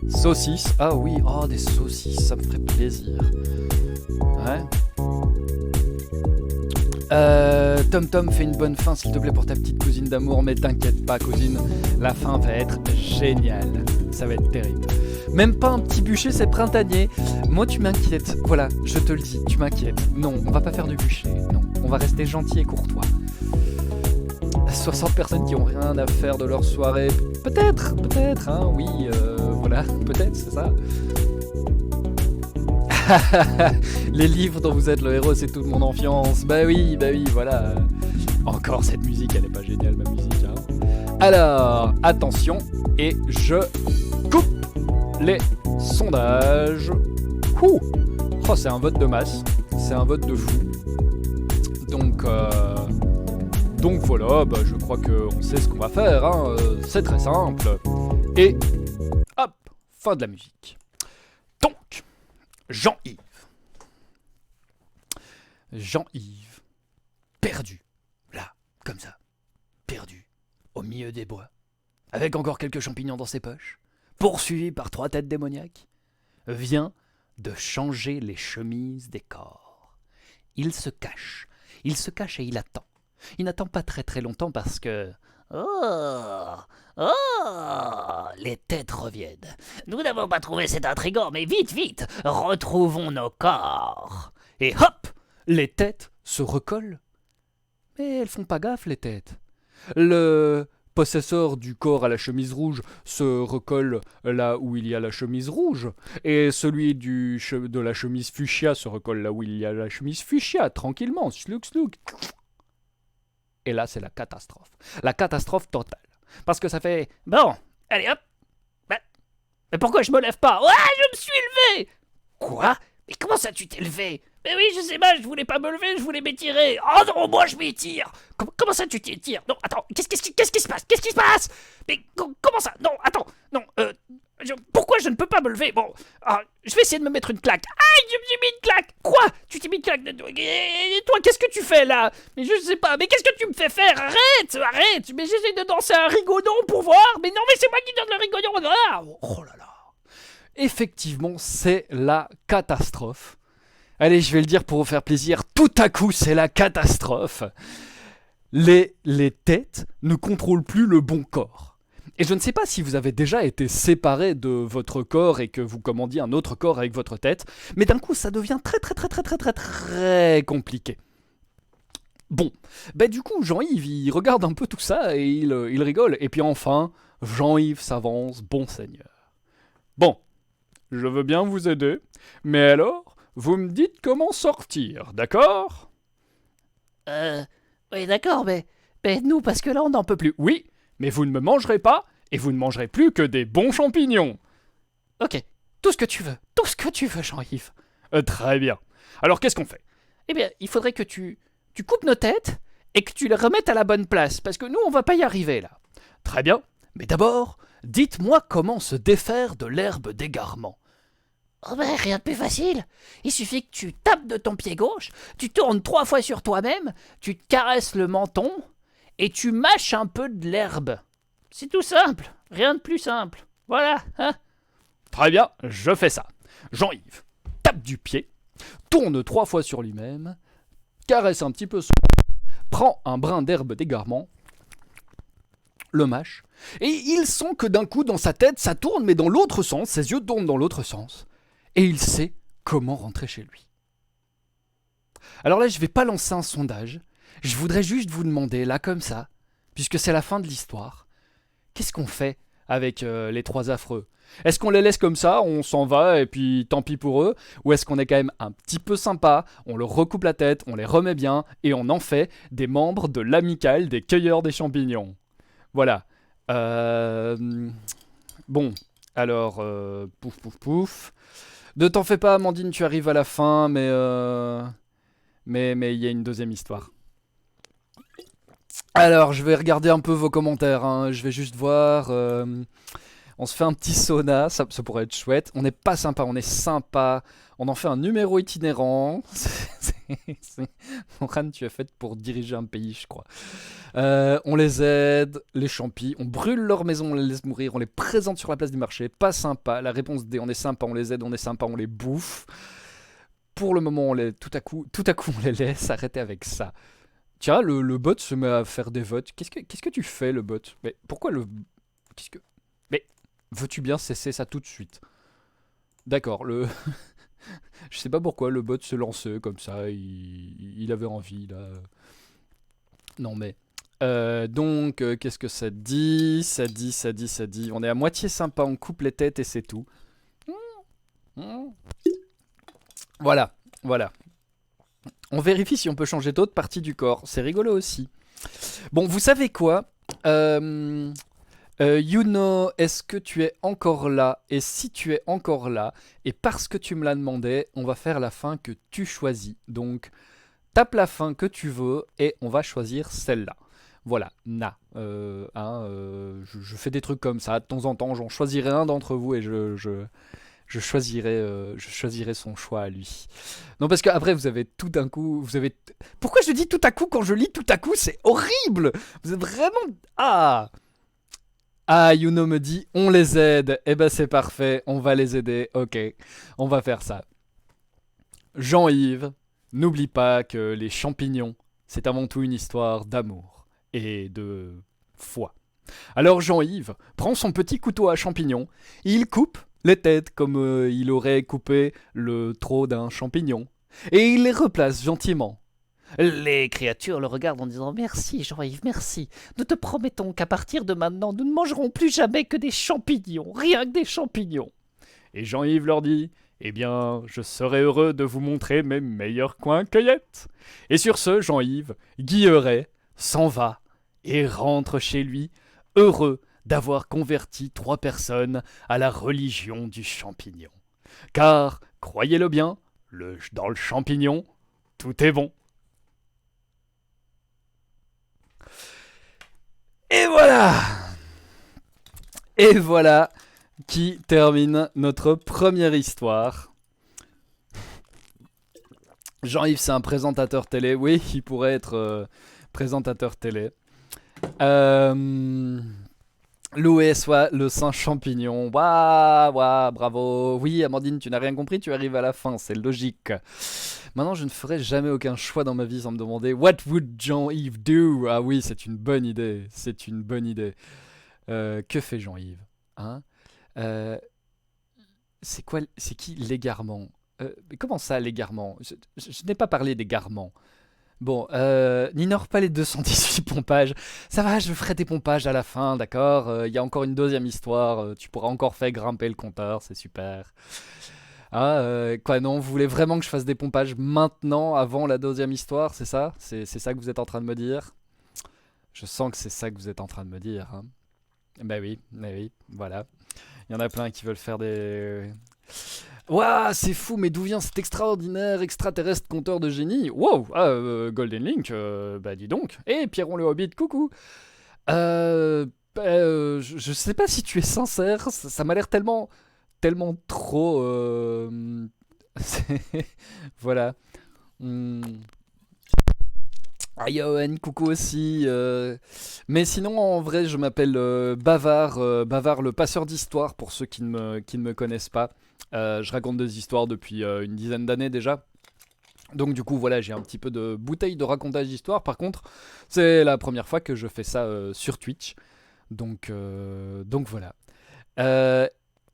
Saucisses, ah oui, oh des saucisses, ça me ferait plaisir. Ouais. Tom, fais une bonne fin s'il te plaît pour ta petite cousine d'amour, mais t'inquiète pas cousine, la fin va être géniale, ça va être terrible. Même pas un petit bûcher, c'est printanier. Moi tu m'inquiètes, voilà, je te le dis, tu m'inquiètes. Non, on va pas faire du bûcher, non, on va rester gentil et courtois. 60 personnes qui ont rien à faire de leur soirée, peut-être, hein, oui, voilà, peut-être, c'est ça. Les livres dont vous êtes le héros, c'est toute mon enfance. Bah oui, voilà. Encore cette musique, elle est pas géniale ma musique. Hein. Alors, attention, et je coupe les sondages. Ouh. Oh, c'est un vote de masse, c'est un vote de fou. Donc voilà, bah, je crois qu'on sait ce qu'on va faire, hein. C'est très simple. Et hop, fin de la musique. Donc, Jean-Yves. Jean-Yves, perdu, là, comme ça, perdu, au milieu des bois, avec encore quelques champignons dans ses poches, poursuivi par 3 têtes démoniaques, vient de changer les chemises des corps. Il se cache et il attend. Il n'attend pas très très longtemps parce que... Oh, les têtes reviennent. Nous n'avons pas trouvé cet intrigant, mais vite, vite, retrouvons nos corps. Et hop, les têtes se recollent. Mais elles font pas gaffe, les têtes. Le possesseur du corps à la chemise rouge se recolle là où il y a la chemise rouge, et celui de la chemise fuchsia se recolle là où il y a la chemise fuchsia, tranquillement, slouk slouk. Et là, c'est la catastrophe totale. Parce que ça fait... Bon, allez hop. Mais pourquoi je me lève pas? Ouais, je me suis levé. Quoi? Mais comment ça tu t'es levé? Mais oui, je sais pas, je voulais pas me lever, je voulais m'étirer. Oh non, moi je m'étire. Comment ça tu t'étires? Non, attends, qu'est-ce qui se passe? Qu'est-ce qui se passe? Mais comment ça? Non, attends, non, pourquoi je ne peux pas me lever? Bon, je vais essayer de me mettre une claque. Aïe, je me suis mis une claque. Quoi? Tu t'es mis une claque? Et toi, qu'est-ce que tu fais là? Mais je sais pas, mais qu'est-ce que tu me fais faire? Arrête. Mais j'essaie de danser un rigodon pour voir. Mais non, mais c'est moi qui donne le rigodon. Ah, oh là là. Effectivement, c'est la catastrophe. Allez, je vais le dire pour vous faire plaisir. Tout à coup, c'est la catastrophe. Les têtes ne contrôlent plus le bon corps. Et je ne sais pas si vous avez déjà été séparé de votre corps et que vous commandiez un autre corps avec votre tête, mais d'un coup, ça devient très compliqué. Bon, du coup, Jean-Yves, il regarde un peu tout ça et il rigole. Et puis enfin, Jean-Yves s'avance, bon seigneur. Bon, je veux bien vous aider, mais alors, vous me dites comment sortir, d'accord? Oui, d'accord, mais nous, parce que là, on n'en peut plus. Oui, mais vous ne me mangerez pas, et vous ne mangerez plus que des bons champignons. Ok, tout ce que tu veux, Jean-Yves. Très bien. Alors, qu'est-ce qu'on fait? Eh bien, il faudrait que tu coupes nos têtes et que tu les remettes à la bonne place, parce que nous, on va pas y arriver, là. Très bien, mais d'abord, dites-moi comment se défaire de l'herbe d'égarement. Oh ben, rien de plus facile. Il suffit que tu tapes de ton pied gauche, tu tournes 3 fois sur toi-même, tu te caresses le menton et tu mâches un peu de l'herbe. C'est tout simple, rien de plus simple. Voilà, hein? Très bien, je fais ça. Jean-Yves tape du pied, tourne 3 fois sur lui-même, caresse un petit peu son menton, prend un brin d'herbe d'égarement, le mâche, et il sent que d'un coup dans sa tête ça tourne mais dans l'autre sens, ses yeux tournent dans l'autre sens. Et il sait comment rentrer chez lui. Alors là, je ne vais pas lancer un sondage. Je voudrais juste vous demander, là comme ça, puisque c'est la fin de l'histoire, qu'est-ce qu'on fait avec les 3 affreux? Est-ce qu'on les laisse comme ça, on s'en va et puis tant pis pour eux? Ou est-ce qu'on est quand même un petit peu sympa, on leur recoupe la tête, on les remet bien et on en fait des membres de l'amicale des cueilleurs des champignons? Voilà. Bon, alors, pouf. Ne t'en fais pas, Amandine, tu arrives à la fin, mais il y a une deuxième histoire. Alors, je vais regarder un peu vos commentaires, hein. Je vais juste voir. On se fait un petit sauna, ça pourrait être chouette. On n'est pas sympa, on est sympa. On en fait un numéro itinérant. Moran, tu es faite pour diriger un pays, je crois. On les aide, les champis, on brûle leur maison, on les laisse mourir, on les présente sur la place du marché. Pas sympa. La réponse D, on est sympa, on les aide, on est sympa, on les bouffe. Pour le moment, tout à coup, on les laisse arrêter avec ça. Tiens, le bot se met à faire des votes. Qu'est-ce que tu fais, le bot? Mais pourquoi le... Mais veux-tu bien cesser ça tout de suite? D'accord, je sais pas pourquoi le bot se lançait comme ça, il avait envie, là. Non mais... donc, qu'est-ce que ça dit? Ça dit. On est à moitié sympa, on coupe les têtes et c'est tout. Voilà. On vérifie si on peut changer d'autres parties du corps. C'est rigolo aussi. Bon, vous savez quoi? Euh, Yuno, est-ce que tu es encore là? Et si tu es encore là, et parce que tu me l'as demandé, on va faire la fin que tu choisis. Donc, tape la fin que tu veux et on va choisir celle-là. Voilà, na. Je fais des trucs comme ça de temps en temps. J'en choisirai un d'entre vous et je choisirai son choix à lui. Non, parce qu'après, vous avez tout d'un coup. Pourquoi je dis tout à coup quand je lis tout à coup? C'est horrible! Vous êtes vraiment. Ah, Yuno me dit on les aide. Eh ben, c'est parfait, on va les aider. Ok, on va faire ça. Jean-Yves, n'oublie pas que les champignons, c'est avant tout une histoire d'amour et de foi. Alors Jean-Yves prend son petit couteau à champignons, et il coupe les têtes comme il aurait coupé le trot d'un champignon, et il les replace gentiment. Les créatures le regardent en disant merci Jean-Yves, merci. Nous te promettons qu'à partir de maintenant, nous ne mangerons plus jamais que des champignons, rien que des champignons. Et Jean-Yves leur dit eh bien, je serai heureux de vous montrer mes meilleurs coins cueillettes. Et sur ce, Jean-Yves, Guilleret, s'en va et rentre chez lui, heureux d'avoir converti 3 personnes à la religion du champignon. Car, croyez-le bien, dans le champignon, tout est bon. Et voilà! Et voilà qui termine notre première histoire. Jean-Yves, c'est un présentateur télé. Oui, il pourrait être présentateur télé. Loué soit le saint champignon. Waouh, waouh, bravo. Oui, Amandine, tu n'as rien compris, tu arrives à la fin, c'est logique. Maintenant, je ne ferai jamais aucun choix dans ma vie sans me demander What would Jean-Yves do? Ah oui, c'est une bonne idée. C'est une bonne idée. Que fait Jean-Yves hein C'est quoi? C'est qui l'égarement? Mais comment ça, l'égarement? Je n'ai pas parlé d'égarement. Bon, n'ignore pas les 218 pompages. Ça va, je ferai des pompages à la fin, d'accord. Il y a encore une deuxième histoire. Tu pourras encore faire grimper le compteur, c'est super. Ah, quoi, non, vous voulez vraiment que je fasse des pompages maintenant, avant la deuxième histoire, c'est ça? C'est ça que vous êtes en train de me dire? Je sens que c'est ça que vous êtes en train de me dire. Hein. Bah oui, voilà. Il y en a plein qui veulent faire des... Waouh, c'est fou, mais d'où vient cet extraordinaire extraterrestre compteur de génie? Wow, Golden Link, bah dis donc. Et Pierron le Hobbit, coucou. Je sais pas si tu es sincère, ça m'a l'air tellement trop... voilà. Hmm. Ah, Yoann, coucou aussi. Mais sinon, en vrai, je m'appelle Bavard, Bavard le passeur d'histoire, pour ceux qui ne me connaissent pas. Je raconte des histoires depuis une dizaine d'années déjà. Donc du coup, voilà, j'ai un petit peu de bouteille de racontage d'histoire. Par contre, c'est la première fois que je fais ça sur Twitch. Donc voilà. Euh,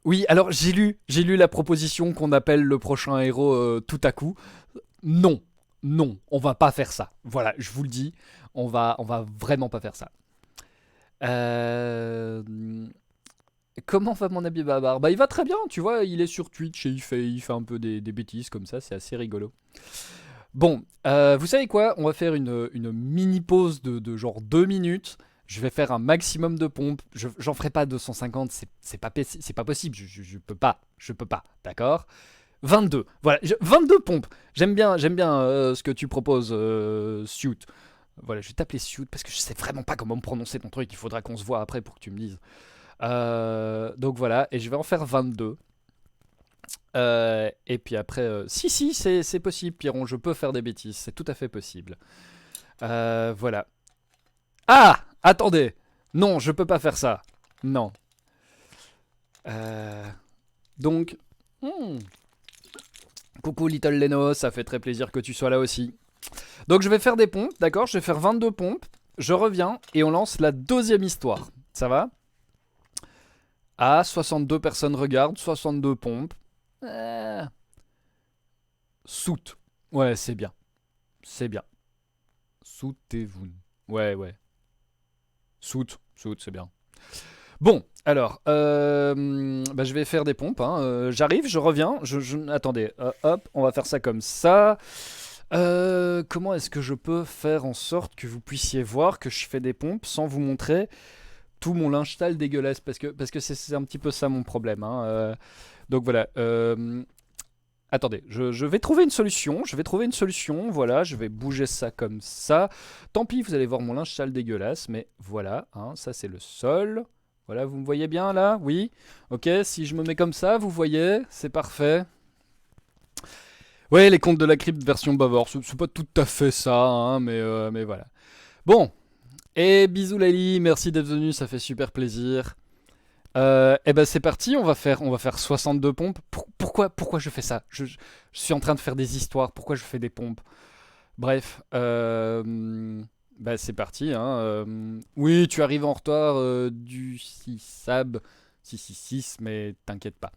oui, alors j'ai lu la proposition qu'on appelle le prochain héros tout à coup. Non, non, on va pas faire ça. Voilà, je vous le dis, on va vraiment pas faire ça. Euh, Comment va mon ami Babar? Bah il va très bien, tu vois, il est sur Twitch et il fait un peu des bêtises comme ça, c'est assez rigolo. Bon, vous savez quoi? On va faire une mini pause de genre 2 minutes. Je vais faire un maximum de pompes. J'en ferai pas 250, c'est pas possible. Je peux pas, d'accord? 22, voilà, 22 pompes. J'aime bien ce que tu proposes, Suit. Voilà, je vais t'appeler Suit parce que je sais vraiment pas comment me prononcer ton truc. Il faudra qu'on se voit après pour que tu me dises. Donc voilà, et je vais en faire 22. Et puis après, si, c'est possible, Pierron, je peux faire des bêtises, c'est tout à fait possible. Voilà. Ah! Attendez! Non, je peux pas faire ça. Non. Euh, donc. hmm, Coucou Little Leno, ça fait très plaisir que tu sois là aussi. Donc je vais faire des pompes, d'accord? Je vais faire 22 pompes. Je reviens et on lance la deuxième histoire. Ça va? Ah, 62 personnes regardent, 62 pompes. Euh... Soute. Ouais, c'est bien. C'est bien. Soutez-vous. Ouais, ouais. Soute, c'est bien. Bon, alors, bah, je vais faire des pompes. Hein. J'arrive, je reviens. Attendez, hop, on va faire ça comme ça. Comment est-ce que je peux faire en sorte que vous puissiez voir que je fais des pompes sans vous montrer tout mon linge sale dégueulasse? Parce que c'est un petit peu ça mon problème, hein. Donc voilà. Attendez, je vais trouver une solution. Je vais trouver une solution. Voilà, je vais bouger ça comme ça. Tant pis, vous allez voir mon linge sale dégueulasse. Mais voilà, hein, ça c'est le sol. Voilà, vous me voyez bien là? Oui. Ok, si je me mets comme ça, vous voyez, c'est parfait. Ouais, les contes de la crypte version bavard, c'est pas tout à fait ça, hein, mais voilà. Bon, et bisous Lali, merci d'être venu, ça fait super plaisir. Et ben c'est parti, on va faire 62 pompes. Pourquoi je fais ça? Je suis en train de faire des histoires, pourquoi je fais des pompes? Bref, bah c'est parti, hein. Oui, tu arrives en retard du 6 sab 666, mais t'inquiète pas.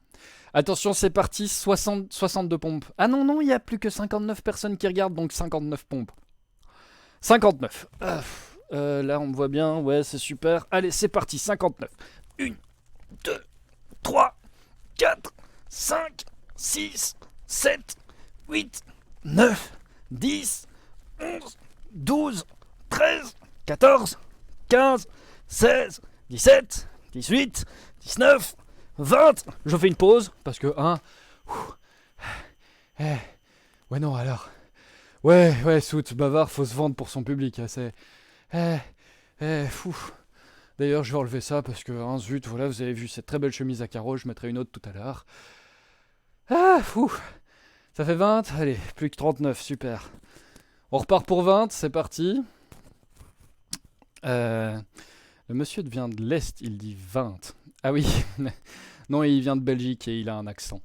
Attention, c'est parti, 62 pompes. Ah non, non, il y a plus que 59 personnes qui regardent, donc 59 pompes. 59. Là, on me voit bien, ouais, c'est super. Allez, c'est parti, 59. 1, 2, 3, 4, 5, 6, 7, 8, 9, 10, 11, 12, 13, 14, 15, 16, 17, 18, 19, 20. Je fais une pause parce que ouais non alors. Ouais, Sout, bavard, faut se vendre pour son public. Hein, c'est. Fou. D'ailleurs, je vais enlever ça parce que, zut, voilà, vous avez vu cette très belle chemise à carreaux, je mettrai une autre tout à l'heure. Fou. Ça fait 20, allez, plus que 39, super. On repart pour 20, c'est parti. Le monsieur vient de l'Est, il dit 20. Ah oui, non, il vient de Belgique et il a un accent.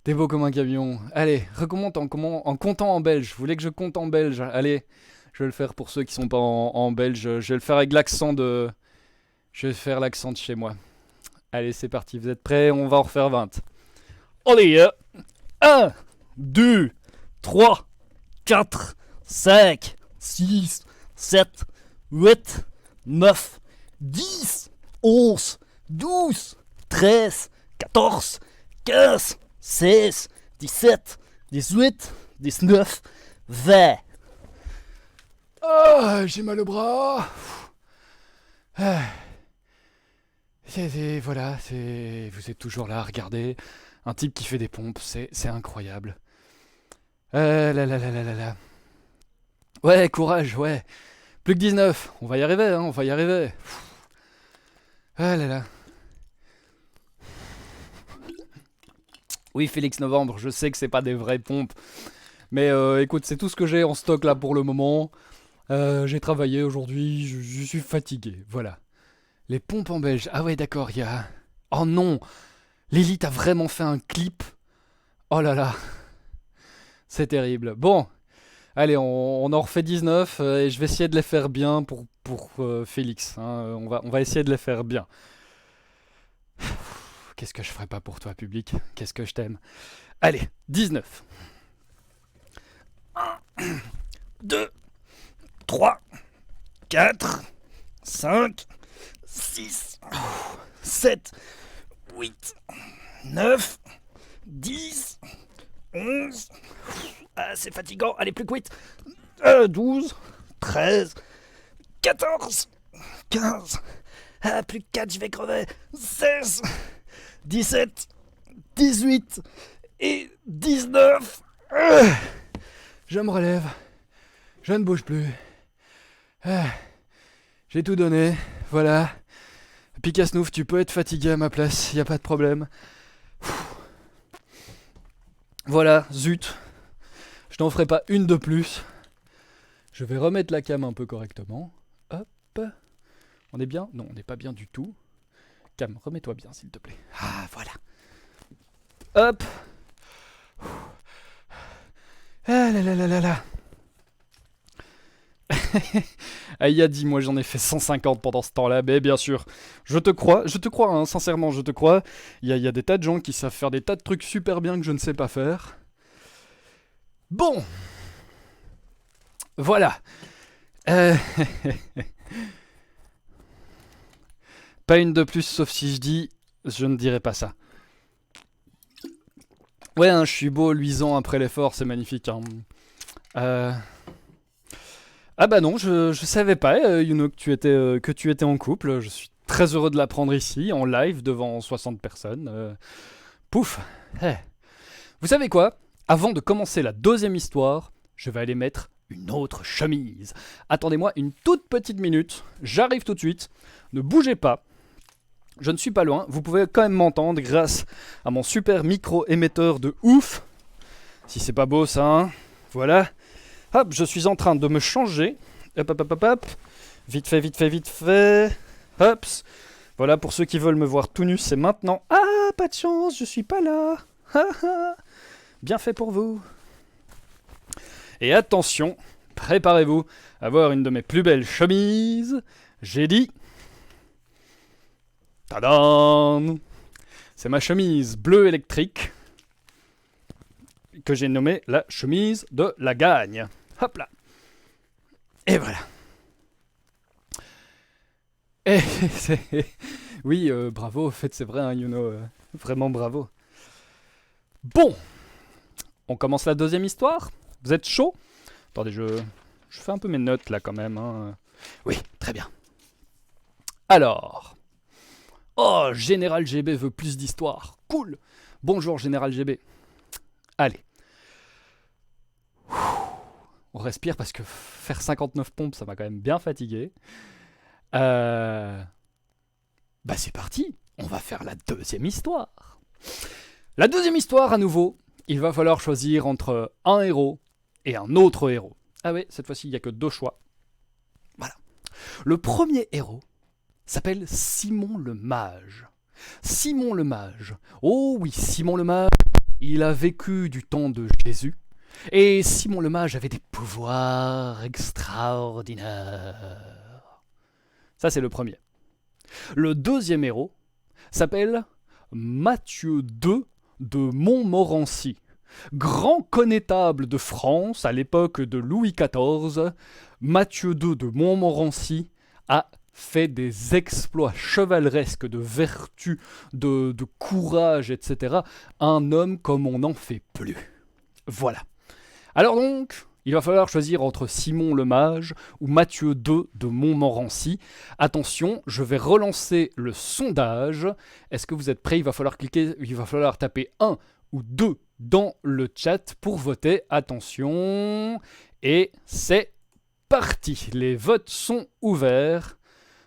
T'es beau comme un camion. Allez, recommande en comptant en belge. Vous voulez que je compte en belge? Allez, je vais le faire pour ceux qui sont pas en belge. Je vais le faire avec l'accent de... Je vais faire l'accent de chez moi. Allez, c'est parti. Vous êtes prêts? On va en refaire 20. Allez, 1, 2, 3, 4, 5, 6, 7, 8, 9, 10, 11, 12, 13, 14, 15, 16, 17, 18, 19, 20. Ah, j'ai mal au bras. Voilà, vous êtes toujours là, regardez. Un type qui fait des pompes, c'est incroyable. Là, là, là, là, là, là. Ouais, courage, ouais. Plus que 19, on va y arriver, hein, on va y arriver. Ah là là. Oui, Félix Novembre, je sais que c'est pas des vraies pompes. Mais écoute, c'est tout ce que j'ai en stock là pour le moment. J'ai travaillé aujourd'hui, je suis fatigué, voilà. Les pompes en belge. Ah ouais, d'accord, il y a... Oh non, l'élite a vraiment fait un clip. Oh là là. C'est terrible. Bon, allez, on en refait 19 et je vais essayer de les faire bien pour Félix. Hein. On va essayer de les faire bien. Qu'est-ce que je ferais pas pour toi, public? Qu'est-ce que je t'aime? Allez, 19. 1, 2, 3, 4, 5, 6, 7, 8, 9, 10, 11. Ah, c'est fatigant. Allez, plus que 8. 12, 13, 14, 15. Ah, plus que 4, je vais crever. 16, 17, 18 et 19. Je me relève. Je ne bouge plus. J'ai tout donné. Voilà. Picasnouf, tu peux être fatigué à ma place. Y a pas de problème. Voilà, zut. Je n'en ferai pas une de plus. Je vais remettre la cam un peu correctement. Hop. On est bien? Non, on n'est pas bien du tout. Cam, remets-toi bien, s'il te plaît. Ah, voilà. Hop. Ah là là là là là. Aïe, dit, moi j'en ai fait 150 pendant ce temps-là, mais bien sûr, je te crois, hein, sincèrement, je te crois. Il y a des tas de gens qui savent faire des tas de trucs super bien que je ne sais pas faire. Bon. Voilà. Pas une de plus, sauf si je dis, je ne dirai pas ça. Ouais, hein, je suis beau, luisant après l'effort, c'est magnifique. Hein. Euh, Ah bah non, je savais pas, Yuno, que tu étais en couple. Je suis très heureux de l'apprendre ici, en live, devant 60 personnes. Pouf. Eh. Vous savez quoi? Avant de commencer la deuxième histoire, je vais aller mettre une autre chemise. Attendez-moi une toute petite minute, j'arrive tout de suite. Ne bougez pas, je ne suis pas loin. Vous pouvez quand même m'entendre grâce à mon super micro émetteur de ouf. Si c'est pas beau ça, hein. Voilà. Hop, je suis en train de me changer. Hop, hop, hop, hop, hop. Vite fait, vite fait, vite fait. Hop. Voilà, pour ceux qui veulent me voir tout nu, c'est maintenant. Ah, pas de chance, je suis pas là. Bien fait pour vous. Et attention, préparez-vous à voir une de mes plus belles chemises. J'ai dit... Tadam! C'est ma chemise bleue électrique que j'ai nommée la chemise de la gagne. Hop là. Et voilà. Et oui, bravo, en fait c'est vrai, hein, Yuno, vraiment bravo. Bon, on commence la deuxième histoire. Vous êtes chaud? Attendez, je fais un peu mes notes là quand même. Hein. Oui, très bien. Alors... Oh, Général GB veut plus d'histoire. Cool. Bonjour, Général GB. Allez. On respire parce que faire 59 pompes, ça m'a quand même bien fatigué. Bah c'est parti. On va faire la deuxième histoire. La deuxième histoire, à nouveau, il va falloir choisir entre un héros et un autre héros. Ah ouais, cette fois-ci, il n'y a que 2 choix. Voilà. Le premier héros s'appelle Simon le Mage. Simon le Mage. Oh oui, Simon le Mage, il a vécu du temps de Jésus. Et Simon le Mage avait des pouvoirs extraordinaires. Ça, c'est le premier. Le deuxième héros s'appelle Mathieu II de Montmorency. Grand connétable de France à l'époque de Louis XIV, Mathieu II de Montmorency a fait des exploits chevaleresques de vertu, de courage, etc. Un homme comme on n'en fait plus. Voilà. Alors donc, il va falloir choisir entre Simon le Mage ou Mathieu II de Montmorency. Attention, je vais relancer le sondage. Est-ce que vous êtes prêts? Il va falloir cliquer, il va falloir taper 1 ou 2 dans le chat pour voter. Attention. Et c'est parti. Les votes sont ouverts.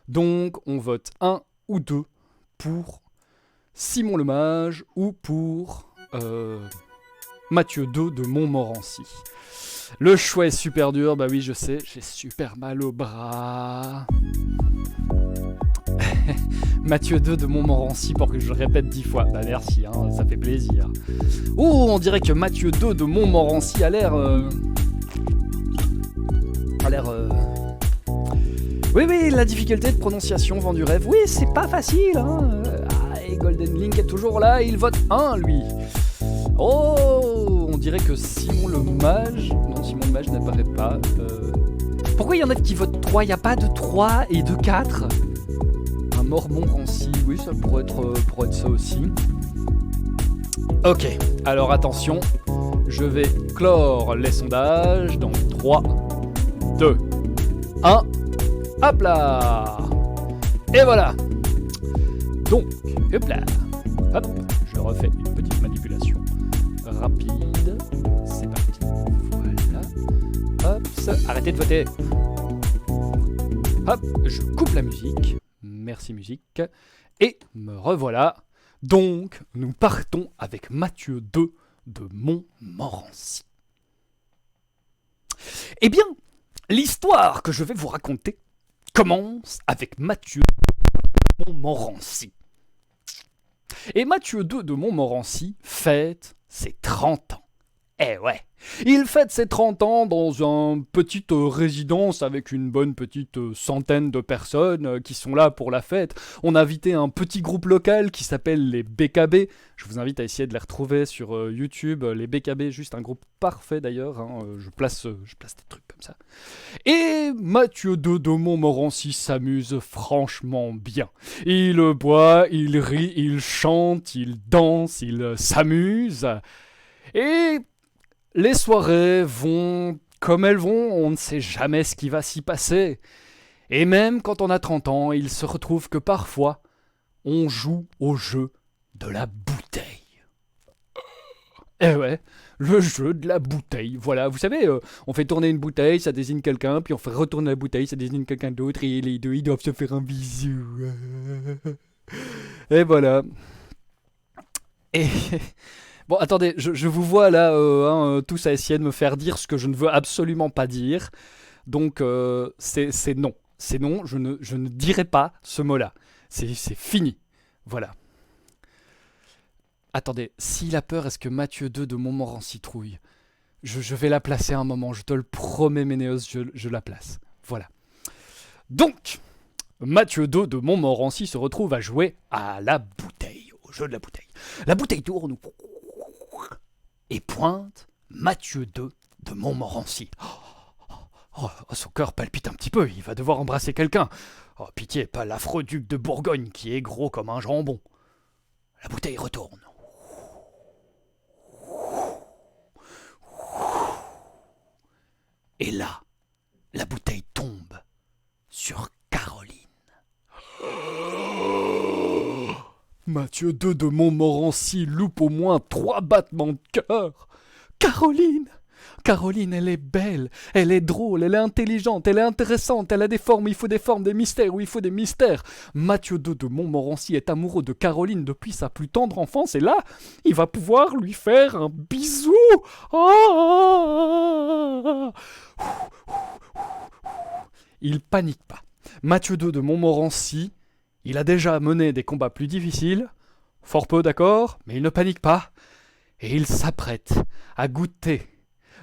Donc, on vote 1 ou 2 pour Simon le Mage ou pour Mathieu II de Montmorency. Le choix est super dur, bah oui, je sais, j'ai super mal au bras. Mathieu II de Montmorency pour que je le répète 10 fois. Bah merci, hein, ça fait plaisir. Oh, on dirait que Mathieu II de Montmorency a l'air... Oui, la difficulté de prononciation vend du rêve. Oui, c'est pas facile, hein. Ah, et Golden Link est toujours là, il vote 1, lui. Oh, on dirait que Simon le Mage... Non, Simon le Mage n'apparaît pas. Pourquoi il y en a qui votent 3? Il n'y a pas de 3 et de 4? Un Montmorency, oui, ça pourrait être ça aussi. Ok, alors attention, je vais clore les sondages dans 3, 2, 1... Hop là! Et voilà! Donc, hop là! Hop, je refais une petite manipulation rapide. C'est parti. Voilà. Hop, arrêtez de voter. Hop, je coupe la musique. Merci musique. Et me revoilà. Donc, nous partons avec Mathieu II de Montmorency. Eh bien, l'histoire que je vais vous raconter commence avec Mathieu de Montmorency. Et Mathieu II de Montmorency fête ses 30 ans. Eh ouais, il fête ses 30 ans dans une petite résidence avec une bonne petite centaine de personnes qui sont là pour la fête. On a invité un petit groupe local qui s'appelle les BKB. Je vous invite à essayer de les retrouver sur YouTube. Les BKB, juste un groupe parfait d'ailleurs. Hein. Je place des trucs comme ça. Et Mathieu II de Montmorency s'amuse franchement bien. Il boit, il rit, il chante, il danse, il s'amuse. Et... les soirées vont comme elles vont, on ne sait jamais ce qui va s'y passer. Et même quand on a 30 ans, il se retrouve que parfois, on joue au jeu de la bouteille. Eh ouais, le jeu de la bouteille. Voilà, vous savez, on fait tourner une bouteille, ça désigne quelqu'un, puis on fait retourner la bouteille, ça désigne quelqu'un d'autre, et les deux, ils doivent se faire un bisou. Et voilà. Et... Bon, attendez, je vous vois là, tous à essayer de me faire dire ce que je ne veux absolument pas dire. Donc, c'est non. C'est non, je ne dirai pas ce mot-là. C'est fini. Voilà. Attendez, s'il a peur, est-ce que Mathieu II de Montmorency trouille? Je vais la placer un moment, je te le promets, Ménéos, je la place. Voilà. Donc, Mathieu II de Montmorency se retrouve à jouer à la bouteille, au jeu de la bouteille. La bouteille tourne et pointe Mathieu II de Montmorency. Son cœur palpite un petit peu, il va devoir embrasser quelqu'un. Oh, pitié, pas l'affreux duc de Bourgogne qui est gros comme un jambon. La bouteille retourne. Et là, la bouteille tombe sur Caroline. Mathieu II de Montmorency loupe au moins 3 battements de cœur. Caroline! Caroline, elle est belle, elle est drôle, elle est intelligente, elle est intéressante, elle a des formes, il faut des formes, des mystères, où il faut des mystères. Mathieu II de Montmorency est amoureux de Caroline depuis sa plus tendre enfance, et là, il va pouvoir lui faire un bisou. Il panique pas. Mathieu II de Montmorency, il a déjà mené des combats plus difficiles, fort peu d'accord, mais il ne panique pas, et il s'apprête à goûter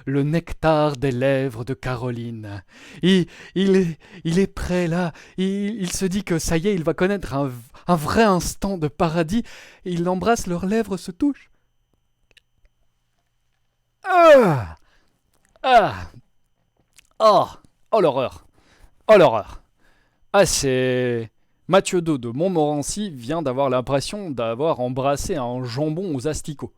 le nectar des lèvres de Caroline. Il est prêt là, il se dit que ça y est, il va connaître un vrai instant de paradis. Il l'embrasse, leurs lèvres se touchent. Ah, ah, oh, oh l'horreur, oh l'horreur. Ah, c'est... Mathieu II de Montmorency vient d'avoir l'impression d'avoir embrassé un jambon aux asticots.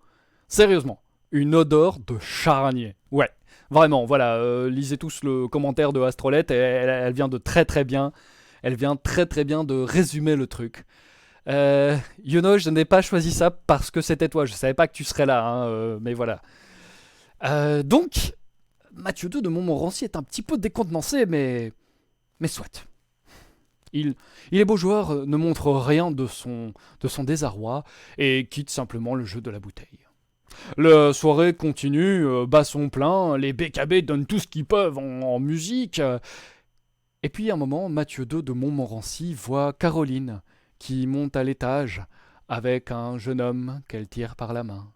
Sérieusement. Une odeur de charnier. Ouais, vraiment, voilà, lisez tous le commentaire de Astrolette, elle vient de très très bien. Elle vient très très bien de résumer le truc. Yono, je n'ai pas choisi ça parce que c'était toi, je savais pas que tu serais là, hein, mais voilà. Donc, Mathieu II de Montmorency est un petit peu décontenancé, mais soit. Il est beau joueur, ne montre rien de son désarroi, et quitte simplement le jeu de la bouteille. La soirée continue, bat son plein, les BKB donnent tout ce qu'ils peuvent en musique. Et puis à un moment, Mathieu II de Montmorency voit Caroline qui monte à l'étage avec un jeune homme qu'elle tire par la main.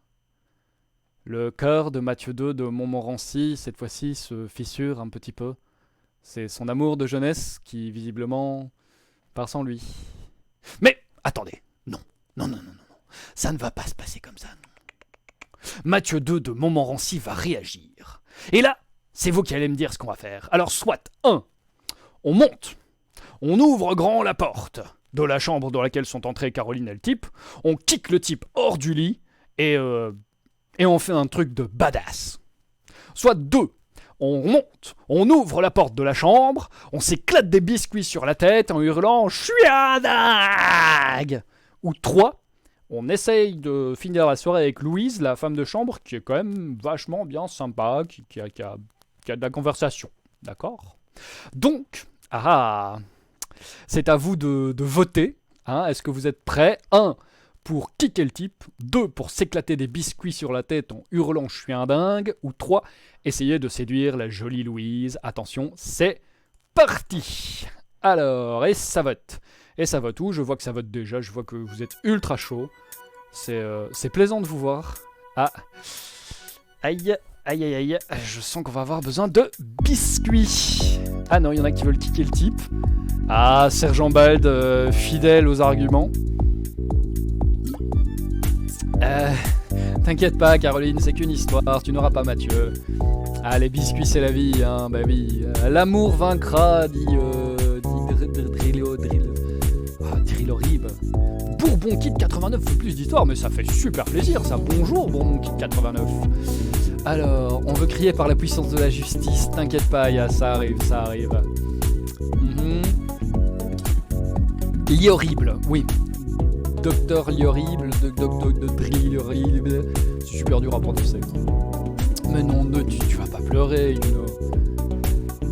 Le cœur de Mathieu II de Montmorency, cette fois-ci, se fissure un petit peu. C'est son amour de jeunesse qui, visiblement, part sans lui. Mais attendez, non, ça ne va pas se passer comme ça, non. Mathieu II de Montmorency va réagir. Et là, c'est vous qui allez me dire ce qu'on va faire. Alors soit, 1, on monte, on ouvre grand la porte de la chambre dans laquelle sont entrés Caroline et le type, on kick le type hors du lit, et on fait un truc de badass. Soit 2, on monte, on ouvre la porte de la chambre, on s'éclate des biscuits sur la tête en hurlant « Je suis un dingue !» Ou 3, on essaye de finir la soirée avec Louise, la femme de chambre, qui est quand même vachement bien sympa, qui a de la conversation. D'accord ? Donc, c'est à vous de voter. Hein, est-ce que vous êtes prêts ? 1, pour kicker le type. 2, pour s'éclater des biscuits sur la tête en hurlant « Je suis un dingue !» Ou 3, essayer de séduire la jolie Louise. Attention, c'est parti ! Alors, et ça vote. Et ça vote où ? Je vois que ça vote déjà, je vois que vous êtes ultra chaud. C'est plaisant de vous voir. Ah. Aïe, je sens qu'on va avoir besoin de biscuits. Ah non, il y en a qui veulent kicker le type. Ah, Sergent Bald, fidèle aux arguments. T'inquiète pas, Caroline, c'est qu'une histoire, tu n'auras pas Mathieu. Ah, les biscuits, c'est la vie, hein, bah oui. L'amour vaincra, dit Drillorib. Bourbon Kit 89 fait plus d'histoire, mais ça fait super plaisir, ça. Bonjour, Bourbon Kit 89. Alors, on veut crier par la puissance de la justice. T'inquiète pas, Ya, ça arrive, ça arrive. Liorrible, oui. Docteur Liorrible, de Drillorible. C'est super dur à prononcer. Mais non, tu vas pas pleurer, Yuno.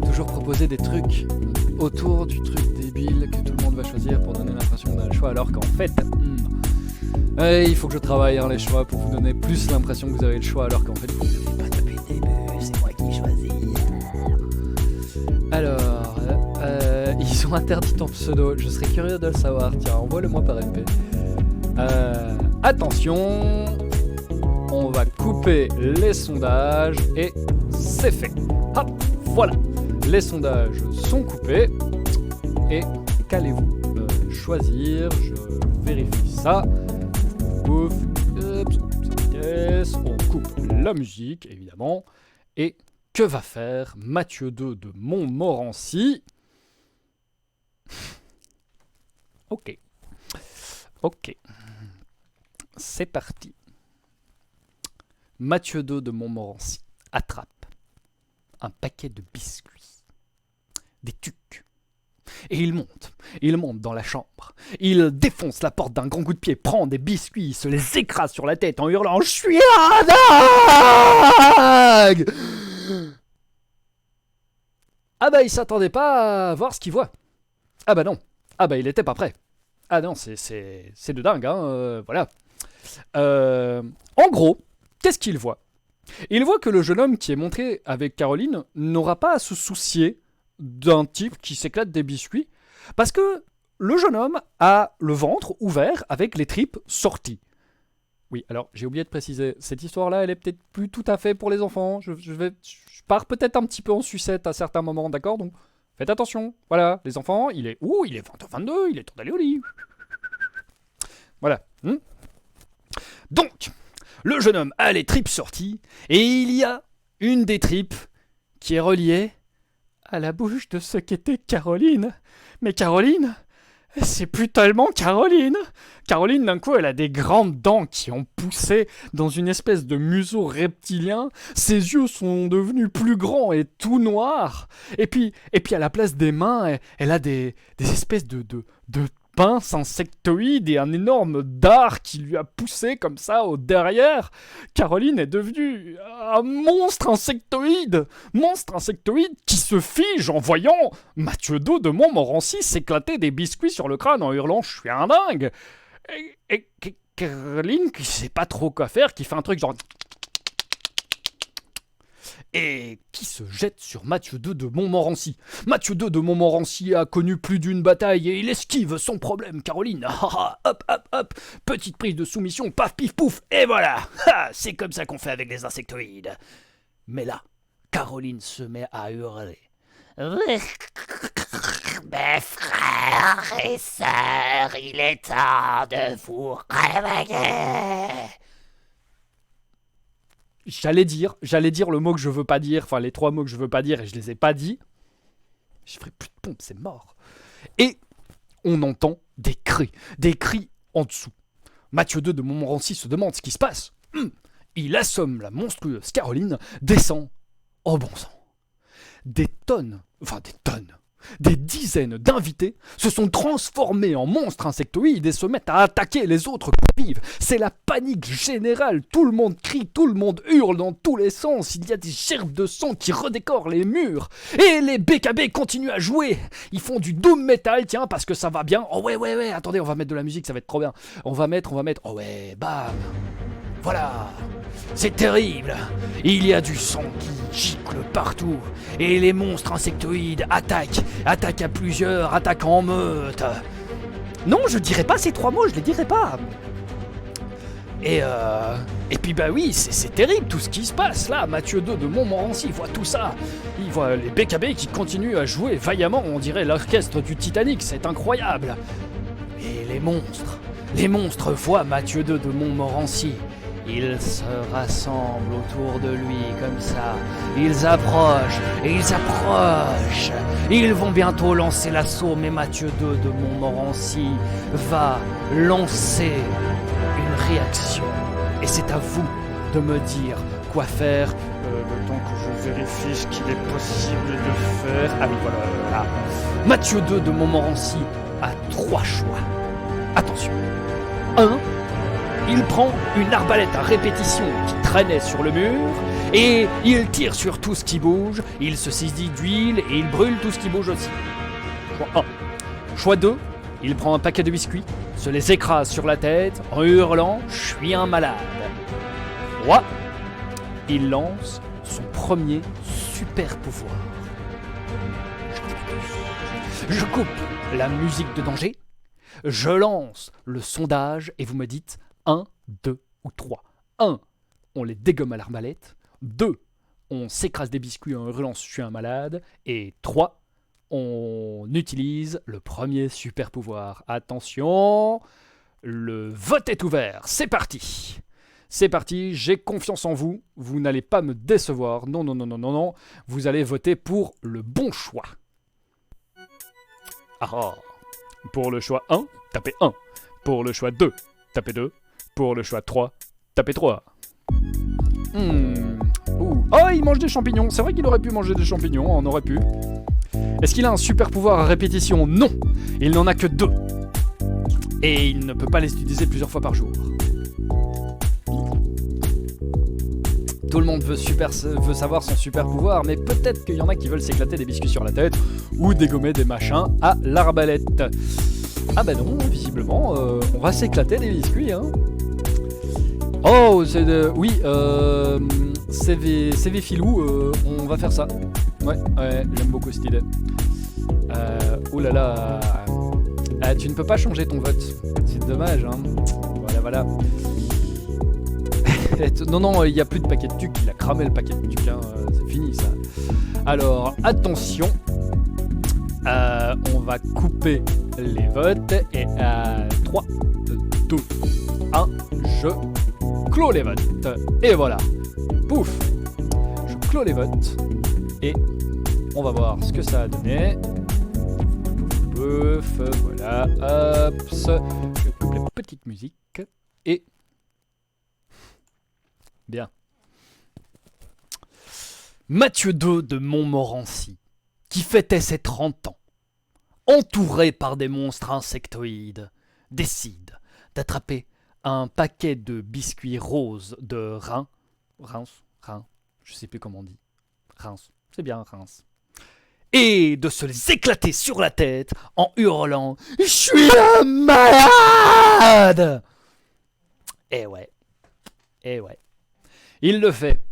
Toujours proposer des trucs autour du truc débile que tout le monde va choisir pour donner l'impression qu'on a le choix, alors qu'en fait, il faut que je travaille les choix pour vous donner plus l'impression que vous avez le choix, alors qu'en fait vous n'avez pas depuis le début, c'est moi qui choisis. Alors, ils ont interdit ton pseudo, je serais curieux de le savoir, tiens, envoie-le-moi par MP. Attention, on va couper les sondages et c'est fait. Hop, voilà, les sondages sont coupés et qu'allez-vous choisir? Je vérifie ça. Ouf, on coupe la musique évidemment. Et que va faire Mathieu II de Montmorency? Ok, c'est parti. Mathieu II de Montmorency attrape un paquet de biscuits, des tucs. Et il monte dans la chambre. Il défonce la porte d'un grand coup de pied, prend des biscuits, se les écrase sur la tête en hurlant « Je suis un dingue !» Ah bah il s'attendait pas à voir ce qu'il voit. Ah bah non. Ah bah il était pas prêt. Ah non, c'est de dingue, hein, voilà. En gros, qu'est-ce qu'il voit? Il voit que le jeune homme qui est montré avec Caroline n'aura pas à se soucier d'un type qui s'éclate des biscuits, parce que le jeune homme a le ventre ouvert avec les tripes sorties. Oui, alors j'ai oublié de préciser, cette histoire-là, elle est peut-être plus tout à fait pour les enfants. Je pars peut-être un petit peu en sucette à certains moments, d'accord? Donc faites attention. Voilà, les enfants, il est 20h22, il est temps d'aller au lit. Voilà. Donc, le jeune homme a les tripes sorties, et il y a une des tripes qui est reliée à la bouche de ce qu'était Caroline. Mais Caroline, c'est plus tellement Caroline. Caroline, d'un coup, elle a des grandes dents qui ont poussé dans une espèce de museau reptilien. Ses yeux sont devenus plus grands et tout noirs. Et puis à la place des mains, elle a des espèces de pince insectoïde et un énorme dard qui lui a poussé comme ça au derrière. Caroline est devenue un monstre insectoïde qui se fige en voyant Mathieu II de Montmorency s'éclater des biscuits sur le crâne en hurlant « Je suis un dingue !» Et Caroline, qui sait pas trop quoi faire, qui fait un truc genre... et qui se jette sur Mathieu II de Montmorency. Mathieu II de Montmorency a connu plus d'une bataille et il esquive son problème, Caroline. Hop, hop, hop, petite prise de soumission, paf, pif, pouf, et voilà. C'est comme ça qu'on fait avec les insectoïdes. Mais là, Caroline se met à hurler. Mes frères et sœurs, il est temps de vous réveiller. J'allais dire le mot que je veux pas dire, enfin les 3 mots que je veux pas dire et je les ai pas dit. Je ferai plus de pompe, c'est mort. Et on entend des cris en dessous. Mathieu II de Montmorency se demande ce qui se passe. Il assomme la monstrueuse Caroline, descend au bon sang. Des dizaines d'invités se sont transformés en monstres insectoïdes et se mettent à attaquer les autres convives. C'est la panique générale, tout le monde crie, tout le monde hurle dans tous les sens, il y a des gerbes de sang qui redécorent les murs. Et les BKB continuent à jouer, ils font du doom metal, tiens, parce que ça va bien. Oh ouais, attendez, on va mettre de la musique, ça va être trop bien. On va mettre, oh ouais, bam. Voilà, c'est terrible. Il y a du sang qui gicle partout. Et les monstres insectoïdes attaquent à plusieurs, attaquent en meute. Non, je dirais pas ces 3 mots, je les dirais pas. Et puis bah oui, c'est terrible tout ce qui se passe là. Mathieu II de Montmorency voit tout ça. Il voit les BKB qui continuent à jouer vaillamment, on dirait l'orchestre du Titanic, c'est incroyable. Et les monstres voient Mathieu II de Montmorency. Ils se rassemblent autour de lui comme ça. Ils approchent et ils approchent. Ils vont bientôt lancer l'assaut, mais Mathieu II de Montmorency va lancer une réaction. Et c'est à vous de me dire quoi faire. Le temps que je vérifie ce qu'il est possible de faire. Ah oui, voilà. Là. Mathieu II de Montmorency a 3 choix. Attention. 1. Il prend une arbalète à répétition qui traînait sur le mur et il tire sur tout ce qui bouge, il se saisit d'huile et il brûle tout ce qui bouge aussi. Choix 1. Choix 2. Il prend un paquet de biscuits, se les écrase sur la tête en hurlant « Je suis un malade ». 3. Il lance son premier super pouvoir. Je coupe la musique de danger, je lance le sondage et vous me dites 1, 2 ou 3. 1. On les dégomme à l'arbalète. 2. On s'écrase des biscuits en hurlant « Je suis un malade ». Et 3. On utilise le premier super pouvoir. Attention, le vote est ouvert. C'est parti. C'est parti, j'ai confiance en vous. Vous n'allez pas me décevoir. Non, non, non, non, non, non. Vous allez voter pour le bon choix. Ah. Pour le choix 1, tapez 1. Pour le choix 2, tapez 2. Pour le choix 3, tapez 3. Oh, il mange des champignons. C'est vrai qu'il aurait pu manger des champignons, on aurait pu. Est-ce qu'il a un super pouvoir à répétition? Non. Il n'en a que 2. Et il ne peut pas les utiliser plusieurs fois par jour. Tout le monde veut savoir son super pouvoir, mais peut-être qu'il y en a qui veulent s'éclater des biscuits sur la tête ou dégommer des machins à l'arbalète. Ah bah non, visiblement, on va s'éclater des biscuits, hein. Oh, c'est de... Oui, CV Filou, on va faire ça. Ouais, j'aime beaucoup cette idée. Oh là là. Tu ne peux pas changer ton vote. C'est dommage, hein. Voilà. Non, il n'y a plus de paquet de tuc. Il a cramé le paquet de tuc, hein. C'est fini, ça. Alors, attention. On va couper les votes. Et 3, 2, 1, je clôt les votes. Et voilà. Pouf. Je clôt les votes. Et on va voir ce que ça a donné. Pouf, voilà. Hop. Je coupe la petite musique. Et... Bien. Mathieu II de Montmorency, qui fêtait ses 30 ans, entouré par des monstres insectoïdes, décide d'attraper un paquet de biscuits roses de Reims, je sais plus comment on dit, Reims, c'est bien Reims, et de se les éclater sur la tête en hurlant « Je suis un malade !» Eh ouais. Il le fait,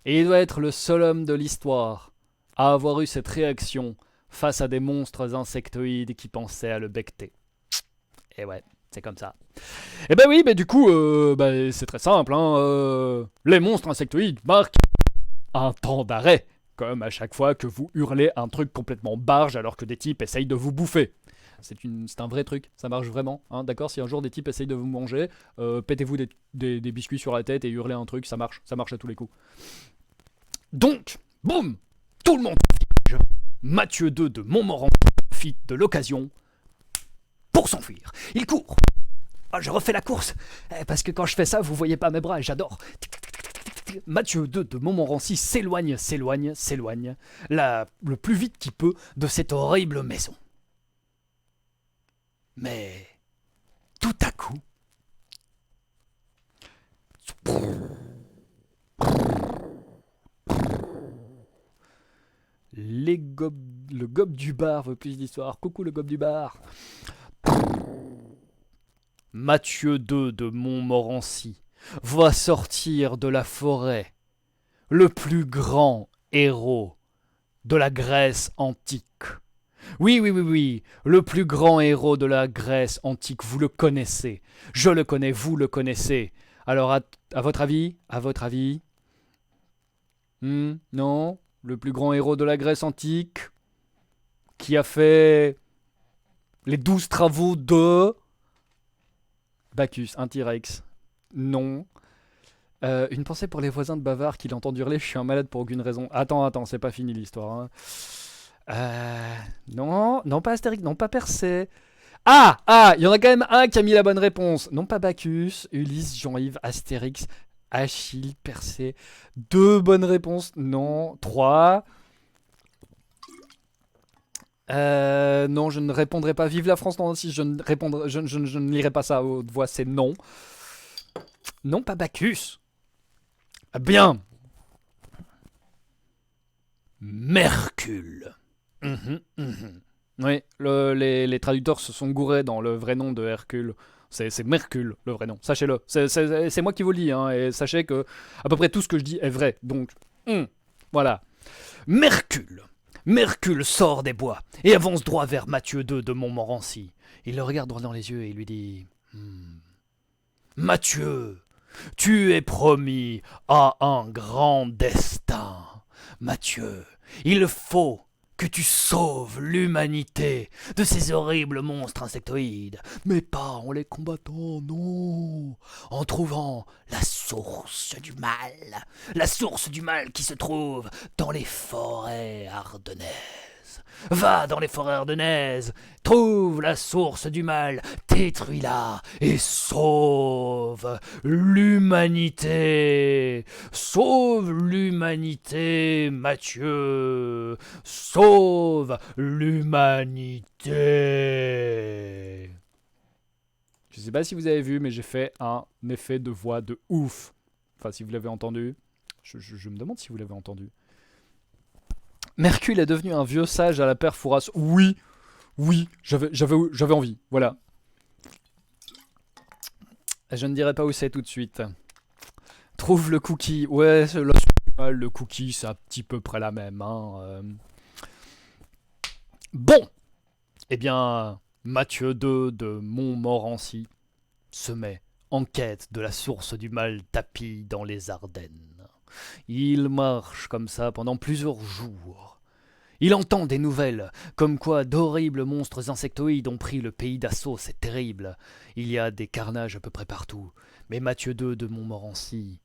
et il doit être le seul homme de l'histoire à avoir eu cette réaction face à des monstres insectoïdes qui pensaient à le becter. Et ouais, c'est comme ça. Et ben oui, mais du coup, c'est très simple, hein, les monstres insectoïdes marquent un temps d'arrêt, comme à chaque fois que vous hurlez un truc complètement barge alors que des types essayent de vous bouffer. C'est un vrai truc, ça marche vraiment, hein, d'accord. Si un jour des types essayent de vous manger, pétez-vous des biscuits sur la tête et hurlez un truc, ça marche à tous les coups. Donc, boum, tout le monde profite. Mathieu II de Montmorency profite de l'occasion pour s'enfuir. Il court. Ah, je refais la course, parce que quand je fais ça, vous voyez pas mes bras et j'adore. Mathieu II de Montmorency s'éloigne, le plus vite qu'il peut de cette horrible maison. Mais tout à coup, le gobe du bar veut plus d'histoire. Coucou le gobe du bar. Mathieu II de Montmorency va sortir de la forêt, le plus grand héros de la Grèce antique. Oui, le plus grand héros de la Grèce antique, vous le connaissez. Je le connais, vous le connaissez. Alors, à votre avis non? Le plus grand héros de la Grèce antique, qui a fait les 12 travaux de... Bacchus, un T-Rex. Non. Une pensée pour les voisins de Bavard qui l'entendent hurler « Je suis un malade pour aucune raison ». Attends, c'est pas fini l'histoire, hein. Non, pas Astérix, non, pas Persée. Il y en a quand même un qui a mis la bonne réponse. Non, pas Bacchus, Ulysse, Jean-Yves, Astérix. Achille, Persée. 2 bonnes réponses. Non. 3. Non, je ne répondrai pas. Vive la France, non, si je ne répondrai, je ne lirai pas ça à haute voix, c'est non. Non, pas Bacchus. Ah, bien. Mercule. Oui, les traducteurs se sont gourés dans le vrai nom de Hercule. C'est Mercule, le vrai nom. Sachez-le. C'est moi qui vous le dis, hein, et sachez que à peu près tout ce que je dis est vrai. Donc, voilà. Mercule. Mercule sort des bois et avance droit vers Mathieu II de Montmorency. Il le regarde droit dans les yeux et lui dit Mathieu, tu es promis à un grand destin. Mathieu, il faut que tu sauves l'humanité de ces horribles monstres insectoïdes, mais pas en les combattant, non, en trouvant la source du mal qui se trouve dans les forêts ardennaises. Va dans les forêts ardennaises, trouve la source du mal, détruis-la et sauve l'humanité. Sauve l'humanité, Mathieu. Sauve l'humanité. Je sais pas si vous avez vu, mais j'ai fait un effet de voix de ouf. Enfin, si vous l'avez entendu. Je me demande si vous l'avez entendu. Mercule est devenu un vieux sage à la père Fouras. Oui, j'avais envie, voilà. Je ne dirai pas où c'est tout de suite. Trouve le cookie. Ouais, le cookie, c'est à petit peu près la même. Hein. Bon, eh bien, Mathieu II de Montmorency se met en quête de la source du mal tapie dans les Ardennes. Il marche comme ça pendant plusieurs jours. Il entend des nouvelles, comme quoi d'horribles monstres insectoïdes ont pris le pays d'assaut, c'est terrible. Il y a des carnages à peu près partout, mais Mathieu II de Montmorency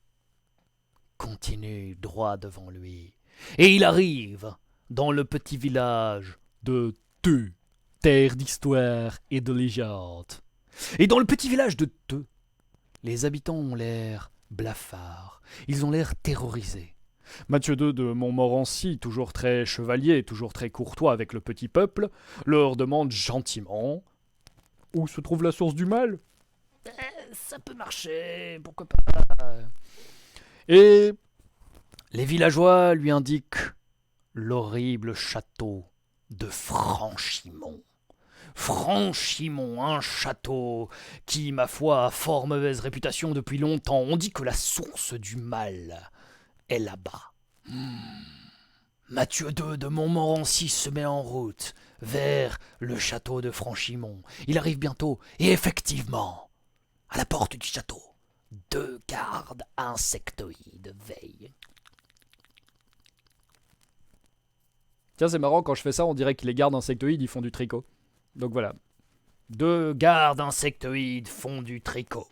continue droit devant lui. Et il arrive dans le petit village de Theux, terre d'histoire et de légende. Et dans le petit village de Theux, les habitants ont l'air blafards, ils ont l'air terrorisés. Mathieu II de Montmorency, toujours très chevalier, toujours très courtois avec le petit peuple, leur demande gentiment où se trouve la source du mal. Ça peut marcher, pourquoi pas. Et les villageois lui indiquent l'horrible château de Franchimont. Franchimont, un château qui, ma foi, a fort mauvaise réputation depuis longtemps. On dit que la source du mal est là-bas. Mathieu II de Montmorency se met en route vers le château de Franchimont. Il arrive bientôt, et effectivement, à la porte du château, 2 gardes insectoïdes veillent. Tiens, c'est marrant, quand je fais ça, on dirait que les gardes insectoïdes, ils font du tricot. Donc voilà. 2 gardes insectoïdes font du tricot.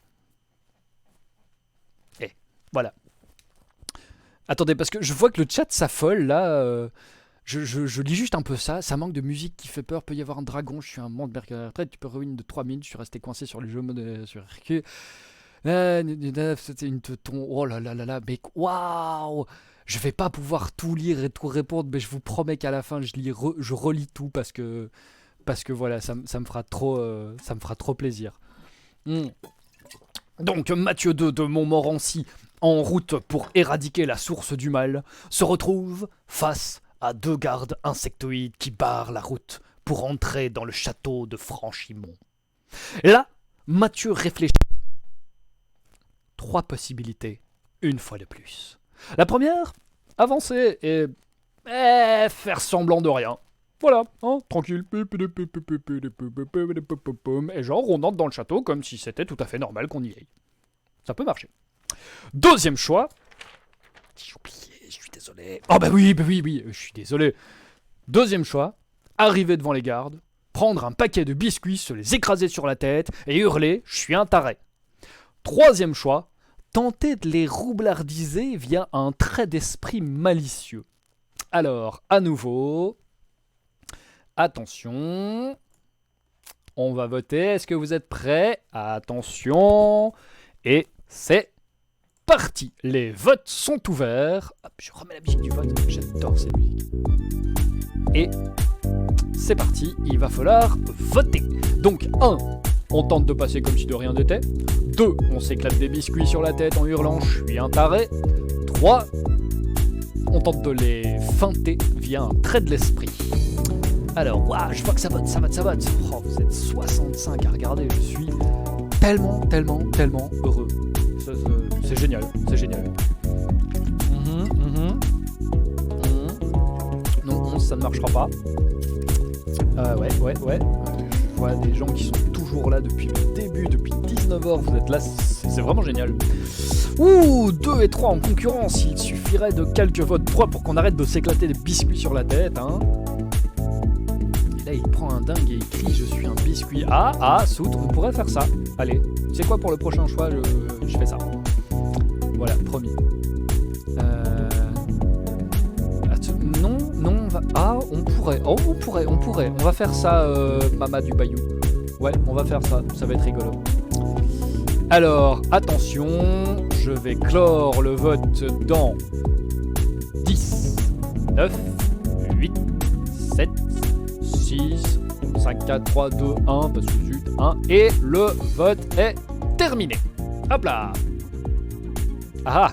Et voilà. Attendez, parce que je vois que le chat s'affole, là. Je lis juste un peu ça. Ça manque de musique qui fait peur. Peut y avoir un dragon. Je suis un monde mercredi retraite. Tu peux ruiner de 3 minutes. Je suis resté coincé sur les jeux sur Hercule. C'était une ton. Oh là là là là. Mais waouh! Je vais pas pouvoir tout lire et tout répondre, mais je vous promets qu'à la fin, je relis tout parce que voilà, ça me fera trop plaisir. Donc Mathieu II de Montmorency, en route pour éradiquer la source du mal, se retrouve face à 2 gardes insectoïdes qui barrent la route pour entrer dans le château de Franchimont. Là, Mathieu réfléchit. 3 possibilités, une fois de plus. La première, avancer et faire semblant de rien. Voilà, hein, tranquille. Et genre, on entre dans le château comme si c'était tout à fait normal qu'on y aille. Ça peut marcher. Deuxième choix. J'ai oublié, je suis désolé. Oh bah oui, je suis désolé. Deuxième choix, arriver devant les gardes, prendre un paquet de biscuits, se les écraser sur la tête et hurler « Je suis un taré ». Troisième choix, tenter de les roublardiser via un trait d'esprit malicieux. Alors, à nouveau, attention, on va voter. Est-ce que vous êtes prêts? Attention, et c'est parti. Les votes sont ouverts. Hop, je remets la musique du vote. J'adore cette musique. Et c'est parti. Il va falloir voter. Donc 1. On tente de passer comme si de rien n'était. 2. On s'éclate des biscuits sur la tête en hurlant « Je suis un taré ». 3. On tente de les feinter via un trait de l'esprit. Alors, waouh, je vois que ça vote. Oh, vous êtes 65 à regarder, je suis tellement heureux. C'est génial. Non, ça ne marchera pas. Ouais. Je vois des gens qui sont toujours là depuis le début, depuis 19h, vous êtes là, c'est vraiment génial. Ouh, 2 et 3 en concurrence, il suffirait de quelques votes 3 pour qu'on arrête de s'éclater des biscuits sur la tête, hein. Et là, il prend un dingue et il crie « Je suis un biscuit ». Sout, on pourrait faire ça. Allez, tu sais quoi, pour le prochain choix, je fais ça. Voilà, promis. Non, on pourrait. On va faire ça, Mama du Bayou. Ouais, on va faire ça, ça va être rigolo. Alors, attention, je vais clore le vote dans 10, 9, 8, 7, 6, 5, 4, 3, 2, 1, parce que zut, 1, et le vote est terminé. Hop là. Ah.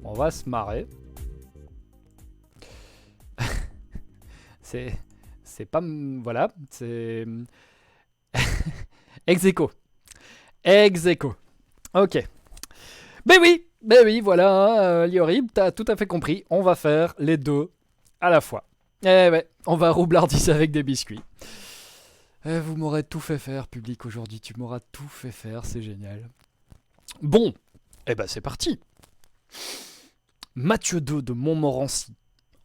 On va se marrer. C'est pas... Voilà, c'est... Ex aequo. Ok. Ben oui, voilà, Liori, t'as tout à fait compris. On va faire les deux à la fois. Eh ouais, on va roublardiser avec des biscuits. Vous m'aurez tout fait faire, public, aujourd'hui. Tu m'auras tout fait faire, c'est génial. Bon, c'est parti. Mathieu II de Montmorency,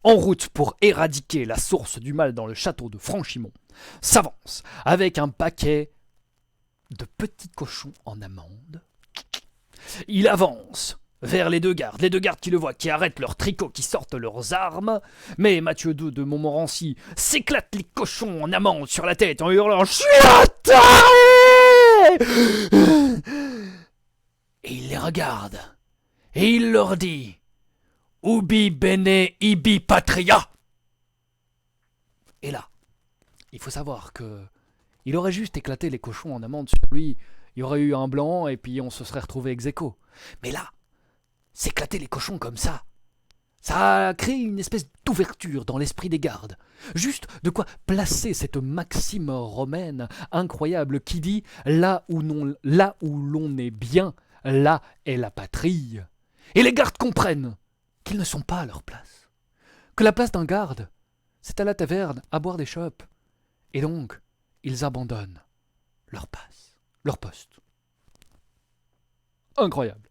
en route pour éradiquer la source du mal dans le château de Franchimont, s'avance avec un paquet de petits cochons en amande. Il avance vers les deux gardes qui le voient, qui arrêtent leurs tricots, qui sortent leurs armes. Mais Mathieu II de Montmorency s'éclate les cochons en amande sur la tête en hurlant « Je suis un taré !» Et il les regarde et il leur dit « Ubi bene ibi patria !» Et là, il faut savoir que il aurait juste éclaté les cochons en amande sur lui, il y aurait eu un blanc et puis on se serait retrouvé ex aequo. Mais là, s'éclater les cochons comme ça a créé une espèce d'ouverture dans l'esprit des gardes. Juste de quoi placer cette maxime romaine incroyable qui dit « là où l'on est bien, là est la patrie ». Et les gardes comprennent qu'ils ne sont pas à leur place. Que la place d'un garde, c'est à la taverne, à boire des chopes. Et donc, ils abandonnent leur poste. Incroyable.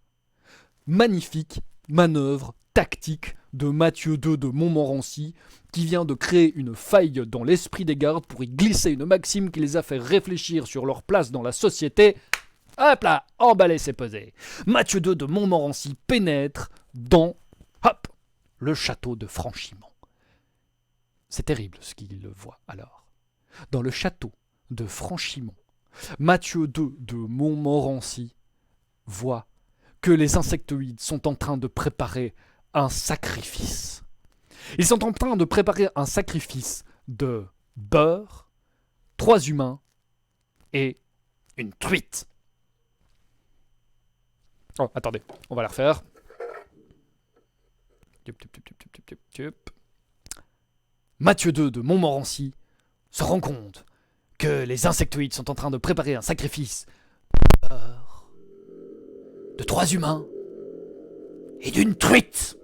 Magnifique manœuvre tactique de Mathieu II de Montmorency qui vient de créer une faille dans l'esprit des gardes pour y glisser une maxime qui les a fait réfléchir sur leur place dans la société. Hop là, emballé, c'est posé. Mathieu II de Montmorency pénètre dans, le château de Franchimont. C'est terrible ce qu'il voit alors. Dans le château de Franchimont, Mathieu II de Montmorency voit que les insectoïdes sont en train de préparer un sacrifice. Ils sont en train de préparer un sacrifice de beurre, 3 humains et une truite. Oh, attendez, on va la refaire. Mathieu II de Montmorency se rend compte que les insectoïdes sont en train de préparer un sacrifice de beurre, de 3 humains et d'une truite.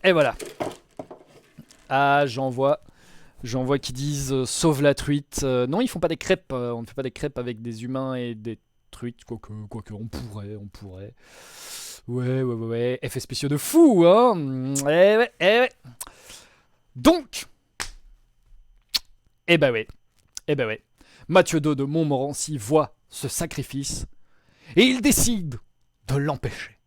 Et voilà. Ah, j'en vois qui disent sauve la truite. Non, ils font pas des crêpes. On ne fait pas des crêpes avec des humains et des truites. Quoique, on pourrait. Ouais. Effets spéciaux de fou, hein. Eh ouais. Donc, eh ben ouais. Mathieu II de Montmorency voit ce sacrifice et il décide de l'empêcher.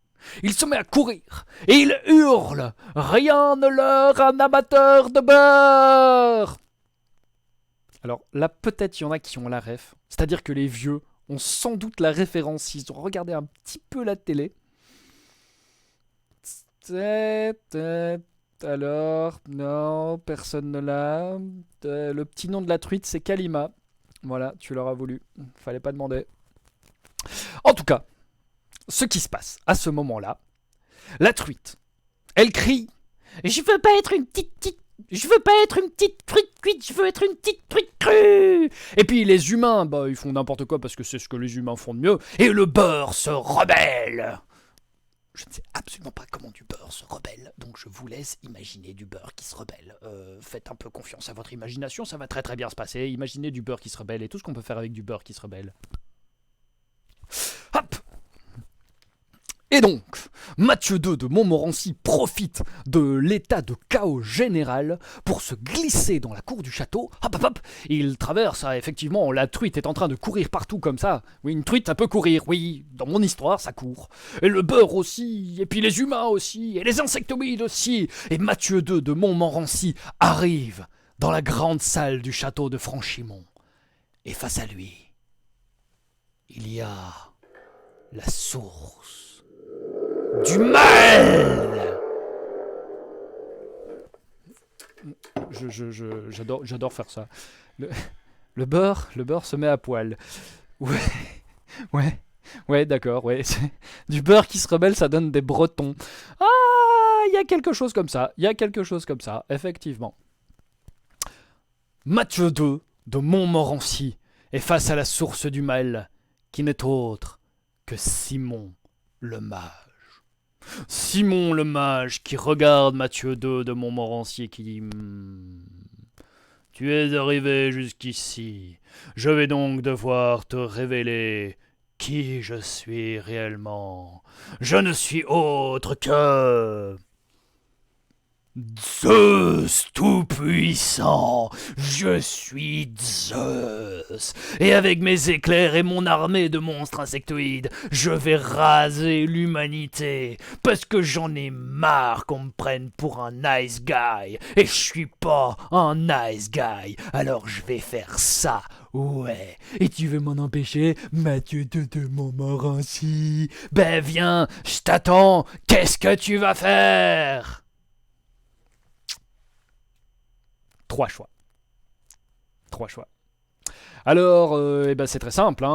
Il se met à courir et il hurle « Rien ne leurre un amateur de beurre !» Alors là, peut-être il y en a qui ont la ref. C'est-à-dire que les vieux ont sans doute la référence s'ils ont regardé un petit peu la télé. Alors, non, personne ne l'a. Le petit nom de la truite, c'est Kalima. Voilà, tu l'auras voulu. Fallait pas demander. En tout cas, ce qui se passe à ce moment-là, la truite, elle crie « Je veux pas être une petite... Je veux pas être une petite truite cuite, je veux être une petite truite crue !» Et puis les humains, bah ils font n'importe quoi parce que c'est ce que les humains font de mieux. Et le beurre se rebelle. Je ne sais absolument pas comment du beurre se rebelle, donc je vous laisse imaginer du beurre qui se rebelle. Faites un peu confiance à votre imagination, ça va très très bien se passer. Imaginez du beurre qui se rebelle et tout ce qu'on peut faire avec du beurre qui se rebelle. Hop! Et donc, Mathieu II de Montmorency profite de l'état de chaos général pour se glisser dans la cour du château. Hop hop hop! Il traverse, effectivement, la truite est en train de courir partout comme ça. Oui, une truite ça peut courir, oui, dans mon histoire ça court. Et le beurre aussi, et puis les humains aussi, et les insectoïdes aussi. Et Mathieu II de Montmorency arrive dans la grande salle du château de Franchimont. Et face à lui, il y a la source du mal. J'adore faire ça. Le beurre se met à poil. Ouais, d'accord, ouais. Du beurre qui se rebelle, ça donne des bretons. Ah, il y a quelque chose comme ça, effectivement. Mathieu II de Montmorency est face à la source du mal, qui n'est autre que Simon le mage. Simon le mage qui regarde Mathieu II de Montmorency et qui dit « Tu es arrivé jusqu'ici, je vais donc devoir te révéler qui je suis réellement. Je ne suis autre que... Zeus tout-puissant, je suis Zeus, et avec mes éclairs et mon armée de monstres insectoïdes, je vais raser l'humanité, parce que j'en ai marre qu'on me prenne pour un nice guy, et je suis pas un nice guy, alors je vais faire ça, ouais. Et tu veux m'en empêcher, Mathieu de Montmorency? Ben viens, je t'attends, qu'est-ce que tu vas faire? Trois choix. Alors, c'est très simple.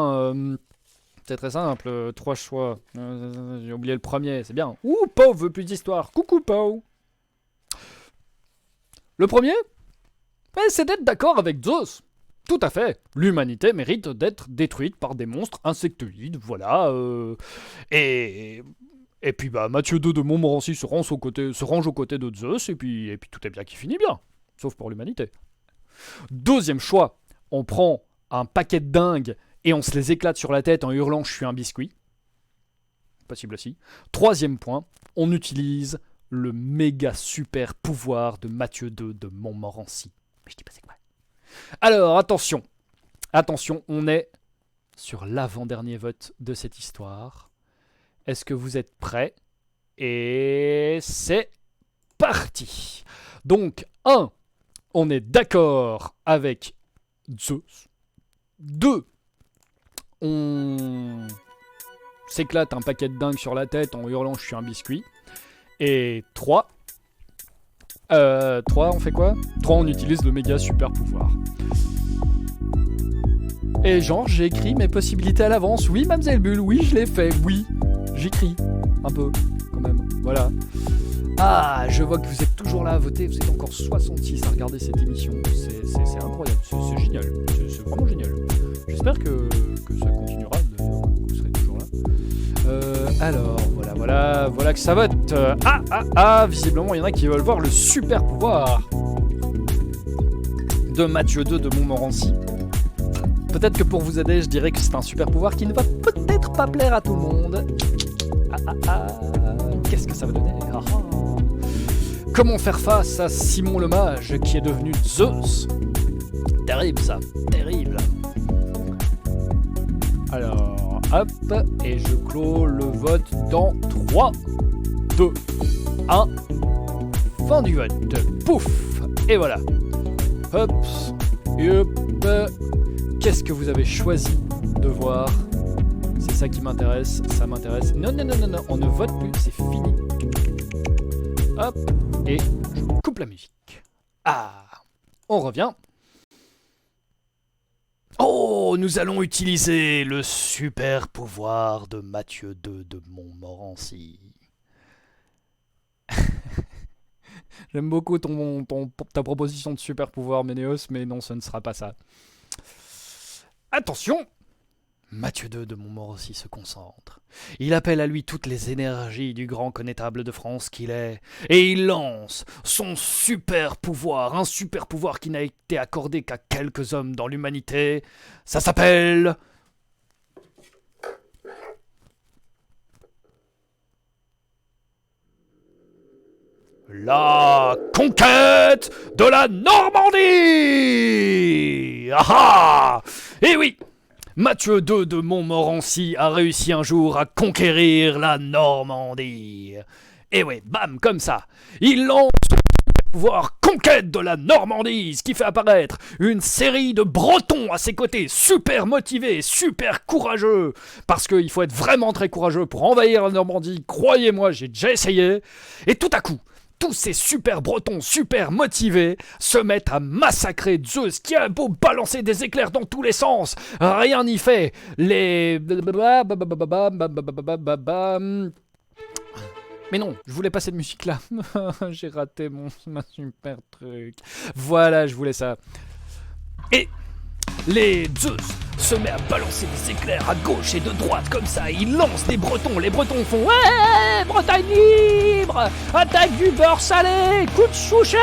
C'est très simple. 3 choix. J'ai oublié le premier, c'est bien. Ouh, Pau veut plus d'histoire. Coucou, Pau. Le premier, c'est d'être d'accord avec Zeus. Tout à fait. L'humanité mérite d'être détruite par des monstres insectoïdes, voilà. Et puis, Mathieu II de Montmorency se range aux côtés de Zeus, et puis tout est bien qui finit bien. Sauf pour l'humanité. Deuxième choix, on prend un paquet de dingues et on se les éclate sur la tête en hurlant « je suis un biscuit ». Possible aussi. Troisième point, on utilise le méga super pouvoir de Mathieu II de Montmorency. Mais je dis pas c'est quoi. Alors, attention, on est sur l'avant-dernier vote de cette histoire. Est-ce que vous êtes prêts? Et c'est parti. Donc, 1. On est d'accord avec Zeus. 2. On s'éclate un paquet de dingue sur la tête en hurlant « je suis un biscuit ». Et 3. 3, on fait quoi? 3, on utilise le méga super pouvoir. Et genre, j'ai écrit mes possibilités à l'avance. Oui, Mademoiselle Bulle, oui, je l'ai fait, oui. J'écris, un peu, quand même, voilà. Ah, je vois que vous êtes toujours là à voter, vous êtes encore 66 à regarder cette émission. C'est incroyable, c'est génial, c'est vraiment génial. J'espère que ça continuera, d'ailleurs, que vous serez toujours là. Alors, voilà que ça vote. Visiblement, il y en a qui veulent voir le super pouvoir de Mathieu II de Montmorency. Peut-être que pour vous aider, je dirais que c'est un super pouvoir qui ne va peut-être pas plaire à tout le monde. Qu'est-ce que ça va donner? Comment faire face à Simon le mage qui est devenu Zeus? Terrible ça, terrible. Alors, Hop, et je clôt le vote dans 3, 2, 1. Fin du vote. Pouf. Et voilà. Hop. Hop. Qu'est-ce que vous avez choisi de voir? C'est ça qui m'intéresse. Ça m'intéresse. Non, non, non, non, non. On ne vote plus. C'est fini. Hop. Et je coupe la musique. Ah. On revient. Oh, nous allons utiliser le super pouvoir de Mathieu II de Montmorency. J'aime beaucoup ta proposition de super pouvoir, Ménéos, mais non, ce ne sera pas ça. Attention! Mathieu II de Montmorency se concentre. Il appelle à lui toutes les énergies du grand connétable de France qu'il est, et il lance son super pouvoir, un super pouvoir qui n'a été accordé qu'à quelques hommes dans l'humanité. Ça s'appelle... la conquête de la Normandie! Ah ah! Et oui! Mathieu II de Montmorency a réussi un jour à conquérir la Normandie. Et ouais, bam, comme ça. Il lance le pouvoir conquête de la Normandie, ce qui fait apparaître une série de Bretons à ses côtés, super motivés, super courageux. Parce qu'il faut être vraiment très courageux pour envahir la Normandie, croyez-moi, j'ai déjà essayé. Et tout à coup, tous ces super bretons super motivés se mettent à massacrer Zeus qui a beau balancer des éclairs dans tous les sens. Rien n'y fait. Les... Mais non, je voulais pas cette musique-là. J'ai raté ma super truc. Voilà, je voulais ça. Et les Zeus se met à balancer des éclairs à gauche et de droite comme ça. Il lance des Bretons. Les Bretons font « Ouais, Bretagne libre! Attaque du beurre salé! Coup de chouchen !»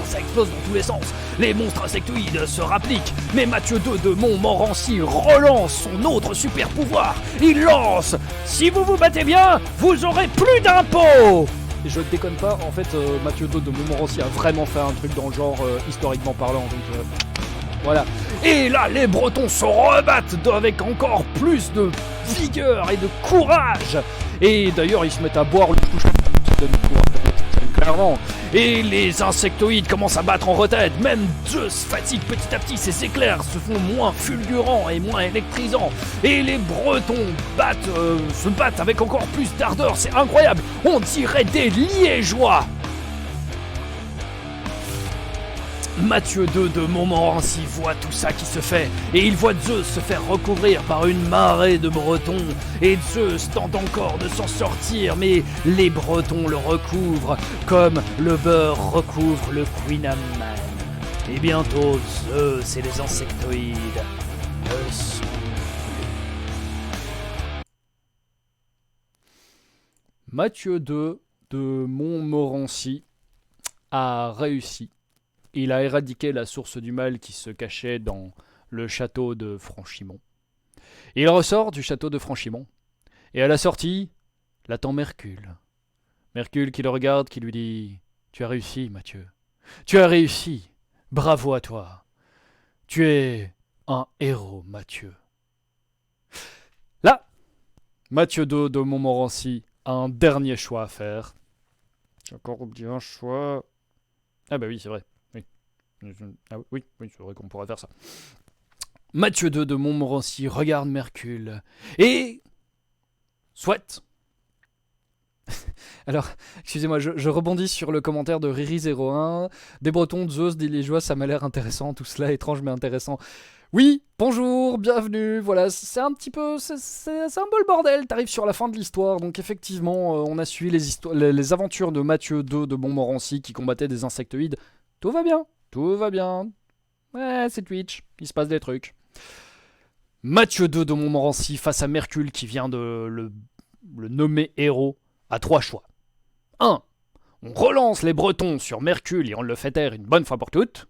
Ça explose dans tous les sens. Les monstres insectoïdes se rappliquent. Mais Mathieu II de Montmorency relance son autre super pouvoir. Il lance « Si vous vous battez bien, vous aurez plus d'impôts !» Et je déconne pas, en fait, Mathieu II de Montmorency a vraiment fait un truc dans le genre, historiquement parlant, donc... Voilà. Et là, les Bretons se rebattent avec encore plus de vigueur et de courage. Et d'ailleurs, ils se mettent à boire le couche clairement. Et les insectoïdes commencent à battre en retraite. Même Zeus fatigue petit à petit. Ses éclairs se font moins fulgurants et moins électrisants. Et les Bretons se battent avec encore plus d'ardeur. C'est incroyable. On dirait des Liégeois. Mathieu II de Montmorency voit tout ça qui se fait, et il voit Zeus se faire recouvrir par une marée de Bretons, et Zeus tente encore de s'en sortir, mais les Bretons le recouvrent comme le beurre recouvre le Queen Amman. Et bientôt, Zeus et les insectoïdes ne sont plus. Mathieu II de Montmorency a réussi. Il a éradiqué la source du mal qui se cachait dans le château de Franchimont. Il ressort du château de Franchimont, et à la sortie, l'attend Mercule. Mercule qui le regarde, qui lui dit « Tu as réussi, Mathieu. Tu as réussi. Bravo à toi. Tu es un héros, Mathieu. » Là, Mathieu II de Montmorency a un dernier choix à faire. J'ai encore oublié un choix. Ah bah oui, c'est vrai. Ah oui, c'est vrai qu'on pourrait faire ça. Mathieu II de Montmorency regarde Mercule et souhaite. Alors, excusez-moi, je rebondis sur le commentaire de Riri01. Des Bretons, Zeus, des Liégeois, ça m'a l'air intéressant, tout cela étrange mais intéressant. Oui, bonjour, bienvenue, voilà, c'est un petit peu, c'est un peu le bordel, t'arrives sur la fin de l'histoire, donc effectivement, on a suivi les aventures de Mathieu II de Montmorency qui combattait des insectoïdes. Tout va bien. Tout va bien. Ouais, c'est Twitch. Il se passe des trucs. Mathieu II de Montmorency face à Mercule qui vient de le nommer héros a 3 choix. 1. On relance les Bretons sur Mercule et on le fait taire une bonne fois pour toutes.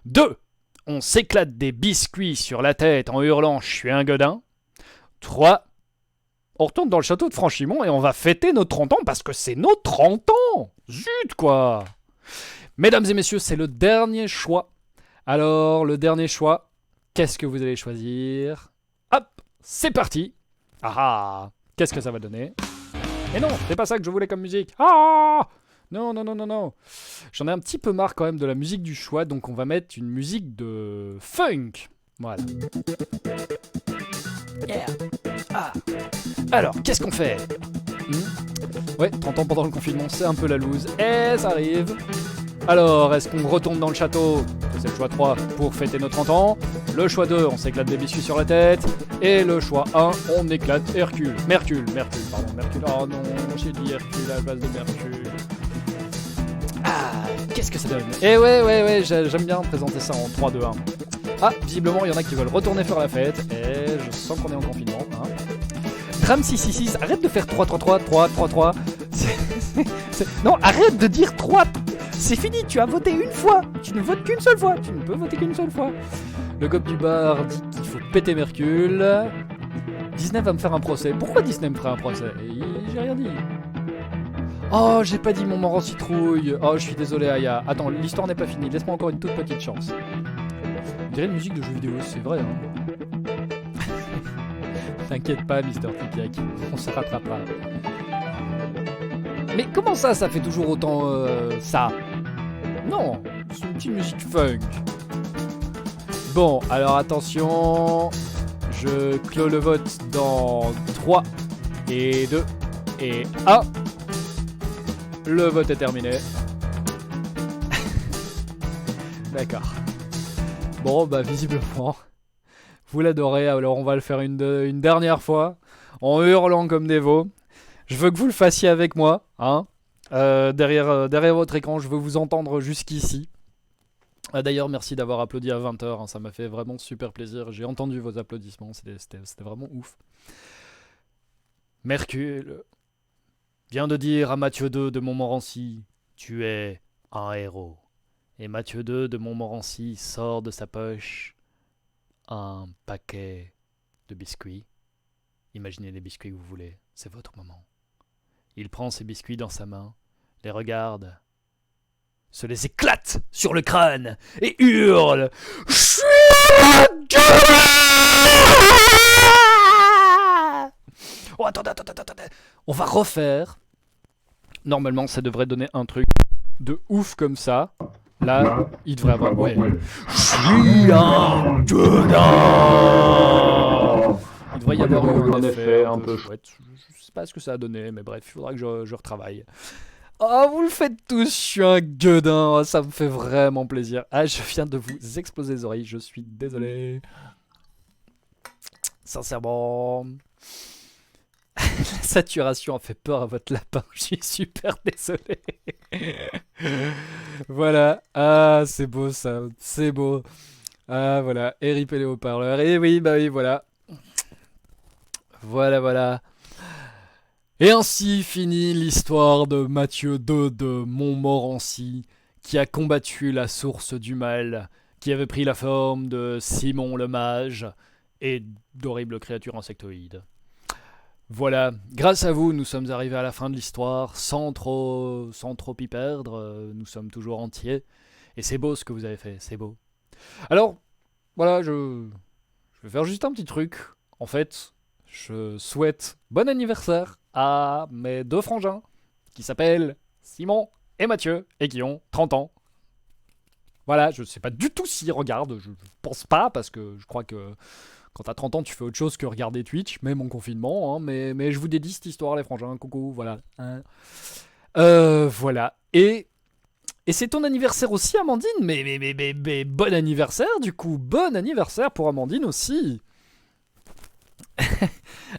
2. On s'éclate des biscuits sur la tête en hurlant « Je suis un godin ». 3. On retourne dans le château de Franchimont et on va fêter nos 30 ans parce que c'est nos 30 ans. Zut quoi. Mesdames et messieurs, c'est le dernier choix. Alors, le dernier choix, qu'est-ce que vous allez choisir? Hop, c'est parti. Ah ah, qu'est-ce que ça va donner? Mais non, c'est pas ça que je voulais comme musique. Ah! Non, non, non, non, non. J'en ai un petit peu marre quand même de la musique du choix, donc on va mettre une musique de funk. Voilà. Yeah. Ah. Alors, qu'est-ce qu'on fait? Ouais, 30 ans pendant le confinement, c'est un peu la loose. Et ça arrive. Alors, est-ce qu'on retourne dans le château? C'est le choix 3 pour fêter nos 30 ans. Le choix 2, on s'éclate des biscuits sur la tête. Et le choix 1, on éclate Hercule. Mercule, pardon, Mercule. Oh non, j'ai dit Hercule à la place de Mercule. Ah, qu'est-ce que ça donne? Eh ouais, j'aime bien présenter ça en 3, 2, 1. Ah, visiblement, il y en a qui veulent retourner faire la fête. Et je sens qu'on est en confinement. Hein. Tram 666, arrête de faire 3, 3, 3, 3, 3, 3. Non, arrête de dire 3. C'est fini, tu as voté une fois. Tu ne votes qu'une seule fois. Tu ne peux voter qu'une seule fois. Le cop du bar dit qu'il faut péter Mercule. Disney va me faire un procès. Pourquoi Disney me ferait un procès? J'ai rien dit. Oh, j'ai pas dit mon mort en citrouille. Oh, je suis désolé, Aya. Attends, l'histoire n'est pas finie. Laisse-moi encore une toute petite chance. On dirait une musique de jeu vidéo, c'est vrai. Hein. T'inquiète pas, Mister Tipiak. On se rattrapera. Mais comment ça fait toujours autant ça? Non, c'est une petite musique funk. Bon, alors attention. Je clôt le vote dans 3 et 2 et 1. Le vote est terminé. D'accord. Bon, bah visiblement, vous l'adorez, alors on va le faire une dernière fois, en hurlant comme des veaux. Je veux que vous le fassiez avec moi, hein. Derrière votre écran, je veux vous entendre jusqu'ici. D'ailleurs, merci d'avoir applaudi à 20h, hein, ça m'a fait vraiment super plaisir. J'ai entendu vos applaudissements, c'était vraiment ouf. Mercule vient de dire à Mathieu II de Montmorency, tu es un héros. Et Mathieu II de Montmorency sort de sa poche un paquet de biscuits. Imaginez les biscuits que vous voulez, c'est votre moment. Il prend ses biscuits dans sa main, les regarde, se les éclate sur le crâne et hurle « Je suis un dieu !» Oh, attendez, on va refaire. Normalement, ça devrait donner un truc de ouf comme ça. Là, il devrait avoir... Ouais. Je suis un dieu ! Il devrait y avoir un effet un peu chouette. Je sais pas ce que ça a donné, mais bref, il faudra que je retravaille. Oh, vous le faites tous, je suis un gueudin, oh, ça me fait vraiment plaisir. Ah, je viens de vous exploser les oreilles, je suis désolé. Sincèrement... La saturation a fait peur à votre lapin, je suis super désolé. Voilà, ah, c'est beau ça, c'est beau. Ah, voilà, et rip les haut-parleurs, et oui, bah oui, voilà. Voilà. Et ainsi finit l'histoire de Mathieu II de Montmorency, qui a combattu la source du mal, qui avait pris la forme de Simon le Mage et d'horribles créatures insectoïdes. Voilà, grâce à vous, nous sommes arrivés à la fin de l'histoire, sans trop y perdre, nous sommes toujours entiers, et c'est beau ce que vous avez fait, c'est beau. Alors, voilà, je vais faire juste un petit truc, en fait, je souhaite bon anniversaire à mes deux frangins, qui s'appellent Simon et Mathieu, et qui ont 30 ans. Voilà, je sais pas du tout s'ils regardent, je pense pas, parce que je crois que quand t'as 30 ans, tu fais autre chose que regarder Twitch, même en confinement, hein, mais je vous dédie cette histoire, les frangins, coucou, voilà. Voilà, et c'est ton anniversaire aussi, Amandine, mais bon anniversaire, du coup, bon anniversaire pour Amandine aussi.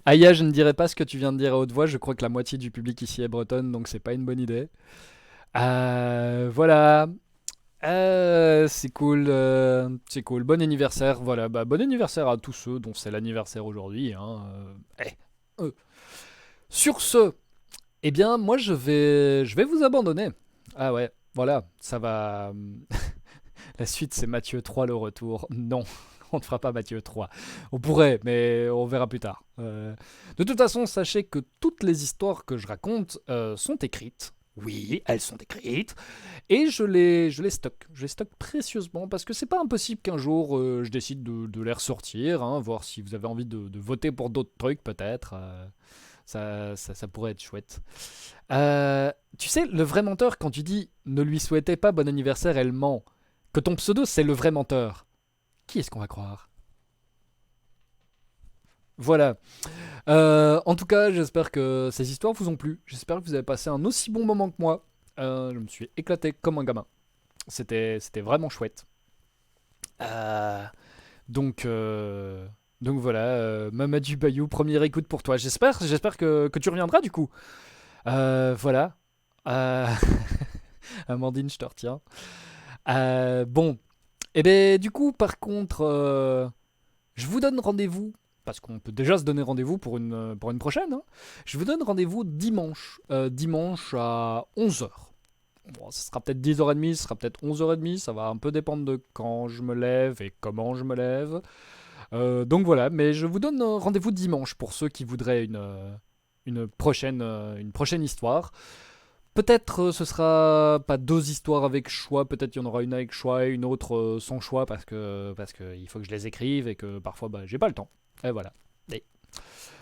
Aya, je ne dirai pas ce que tu viens de dire à haute voix, je crois que la moitié du public ici est bretonne, donc c'est pas une bonne idée. Voilà. C'est cool, bon anniversaire, voilà, bah bon anniversaire à tous ceux dont c'est l'anniversaire aujourd'hui, hein. Sur ce, eh bien, moi je vais vous abandonner. Ah ouais, voilà, ça va... La suite c'est Mathieu 3 le retour, non. On ne fera pas Mathieu 3. On pourrait, mais on verra plus tard. De toute façon, sachez que toutes les histoires que je raconte sont écrites. Oui, elles sont écrites. Et je les stocke. Je les stocke précieusement parce que c'est pas impossible qu'un jour je décide de les ressortir, hein, voir si vous avez envie de voter pour d'autres trucs peut-être. Ça pourrait être chouette. Tu sais, le vrai menteur, quand tu dis ne lui souhaitez pas bon anniversaire, elle ment. Que ton pseudo c'est le vrai menteur. Qui est-ce qu'on va croire? Voilà. En tout cas, j'espère que ces histoires vous ont plu. J'espère que vous avez passé un aussi bon moment que moi. Je me suis éclaté comme un gamin. C'était vraiment chouette. Euh, donc, euh, donc voilà, Mamadou Bayou, première écoute pour toi. J'espère que tu reviendras du coup. Voilà. Euh, Amandine, je te retiens. Bon, et ben du coup, par contre, je vous donne rendez-vous, parce qu'on peut déjà se donner rendez-vous pour une prochaine. Hein. Je vous donne rendez-vous dimanche. Dimanche à 11h. Bon, ce sera peut-être 10h30, ce sera peut-être 11h30, ça va un peu dépendre de quand je me lève et comment je me lève. Donc voilà, mais je vous donne rendez-vous dimanche pour ceux qui voudraient une prochaine histoire. Peut-être ce sera pas deux histoires avec choix, peut-être il y en aura une avec choix et une autre sans choix parce que il faut que je les écrive et que parfois bah, j'ai pas le temps. Et voilà. Et,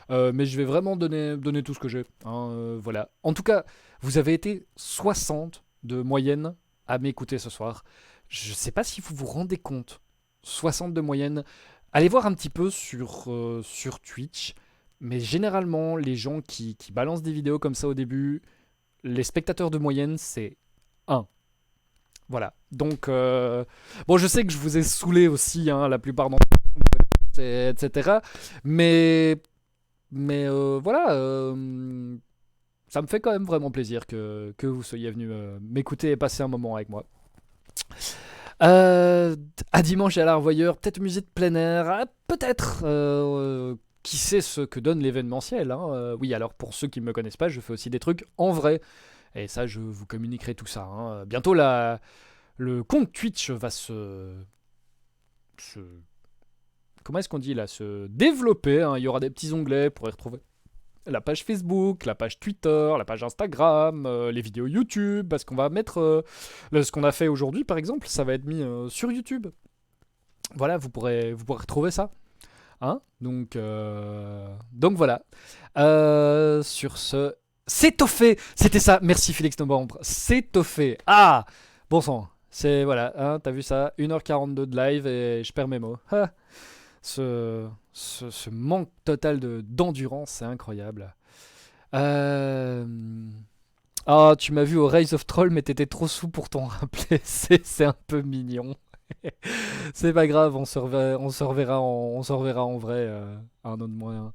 mais je vais vraiment donner tout ce que j'ai. Hein, voilà. En tout cas, vous avez été 60 de moyenne à m'écouter ce soir. Je sais pas si vous vous rendez compte. 60 de moyenne. Allez voir un petit peu sur Twitch. Mais généralement, les gens qui balancent des vidéos comme ça au début, les spectateurs de moyenne, c'est un. Voilà. Donc, bon, je sais que je vous ai saoulé aussi, hein, la plupart d'entre vous, etc. Mais, mais voilà, ça me fait quand même vraiment plaisir que vous soyez venu m'écouter et passer un moment avec moi. Euh, à dimanche et à la revoyeur, peut-être musée de plein air, peut-être. Qui sait ce que donne l'événementiel, hein. Oui, alors pour ceux qui ne me connaissent pas, je fais aussi des trucs en vrai. Et ça, je vous communiquerai tout ça. Hein. Bientôt, le compte Twitch va se comment est-ce qu'on dit là, se développer. Hein. Il y aura des petits onglets pour y retrouver la page Facebook, la page Twitter, la page Instagram, les vidéos YouTube, parce qu'on va mettre ce qu'on a fait aujourd'hui par exemple, ça va être mis sur YouTube. Voilà, vous pourrez retrouver ça. Hein donc voilà. Sur ce, c'est au fait. C'était ça. Merci Félix Novembre. C'est au fait. Ah, bon sang. C'est voilà. Hein, t'as vu ça 1h42 de live et je perds mes mots. Ah, ce manque total d'endurance, c'est incroyable. Euh... Ah, tu m'as vu au Rise of Troll, mais t'étais trop sous pour t'en rappeler. C'est un peu mignon. C'est pas grave, on se reverra en vrai à un autre moyen.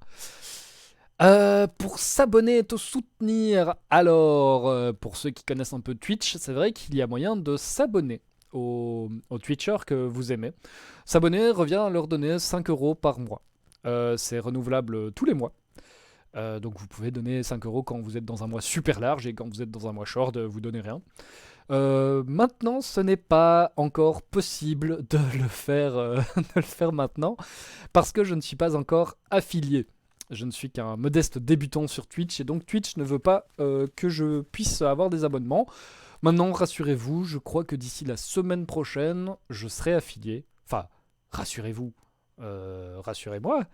Pour s'abonner et te soutenir, alors pour ceux qui connaissent un peu Twitch, c'est vrai qu'il y a moyen de s'abonner aux Twitchers que vous aimez. S'abonner revient à leur donner 5 € par mois. C'est renouvelable tous les mois. Donc vous pouvez donner 5 € quand vous êtes dans un mois super large et quand vous êtes dans un mois short, vous donnez rien. Maintenant, ce n'est pas encore possible de le faire, de le faire maintenant parce que je ne suis pas encore affilié. Je ne suis qu'un modeste débutant sur Twitch et donc Twitch ne veut pas que je puisse avoir des abonnements. Maintenant, rassurez-vous, je crois que d'ici la semaine prochaine, je serai affilié. Enfin, rassurez-vous, rassurez-moi.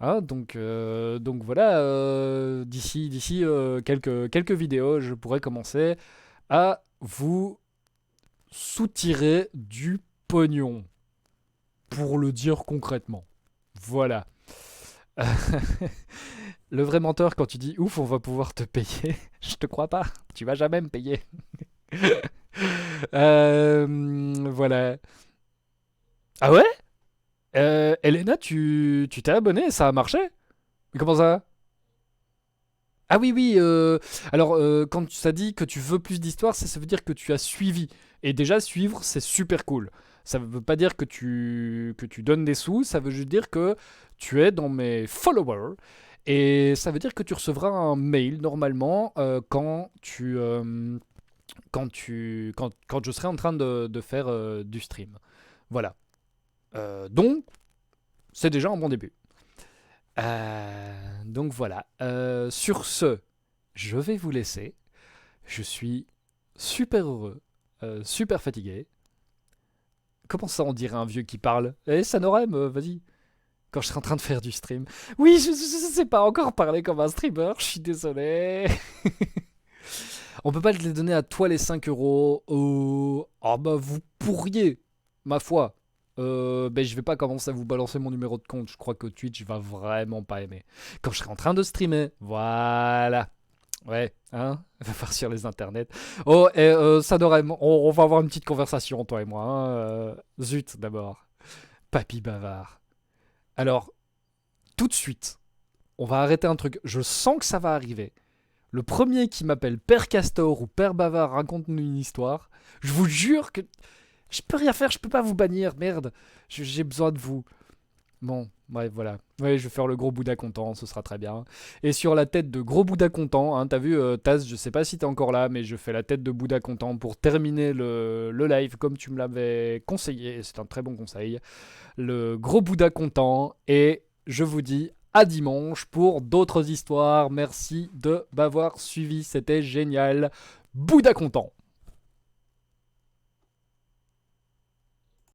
Hein, donc voilà, d'ici quelques vidéos, je pourrai commencer à vous soutirer du pognon. Pour le dire concrètement. Voilà. Le vrai menteur, quand tu dis ouf, on va pouvoir te payer, je te crois pas. Tu vas jamais me payer. Voilà. Ah ouais Elena, tu t'es abonné, ça a marché? Mais comment ça? Ah oui, oui. Alors, quand ça dit que tu veux plus d'histoire, ça veut dire que tu as suivi. Et déjà, suivre, c'est super cool. Ça veut pas dire que tu donnes des sous, ça veut juste dire que tu es dans mes followers. Et ça veut dire que tu recevras un mail normalement quand je serai en train de faire du stream. Voilà. Donc, c'est déjà un bon début. Donc voilà. Sur ce, je vais vous laisser. Je suis super heureux, super fatigué. Comment ça, on dirait un vieux qui parle? Eh, Sanorem, vas-y. Quand je serai en train de faire du stream. Oui, je sais pas encore parler comme un streamer, je suis désolé. On peut pas te les donner à toi les 5 euros. Oh bah vous pourriez, ma foi. Ben je vais pas commencer à vous balancer mon numéro de compte. Je crois que Twitch va vraiment pas aimer. Quand je serai en train de streamer, voilà. Ouais, hein. Va voir sur les internets. Oh, et ça devrait. On va avoir une petite conversation, toi et moi. Hein, zut, d'abord. Papy bavard. Alors, tout de suite, on va arrêter un truc. Je sens que ça va arriver. Le premier qui m'appelle Père Castor ou Père Bavard, raconte-nous une histoire. Je vous jure que je peux rien faire, je peux pas vous bannir, merde. J'ai besoin de vous. Bon, ouais, voilà. Ouais, je vais faire le gros Bouddha content, ce sera très bien. Et sur la tête de gros Bouddha content, hein, t'as vu, Taz, je sais pas si t'es encore là, mais je fais la tête de Bouddha content pour terminer le live comme tu me l'avais conseillé, et c'est un très bon conseil. Le gros Bouddha content, et je vous dis à dimanche pour d'autres histoires. Merci de m'avoir suivi, c'était génial. Bouddha content.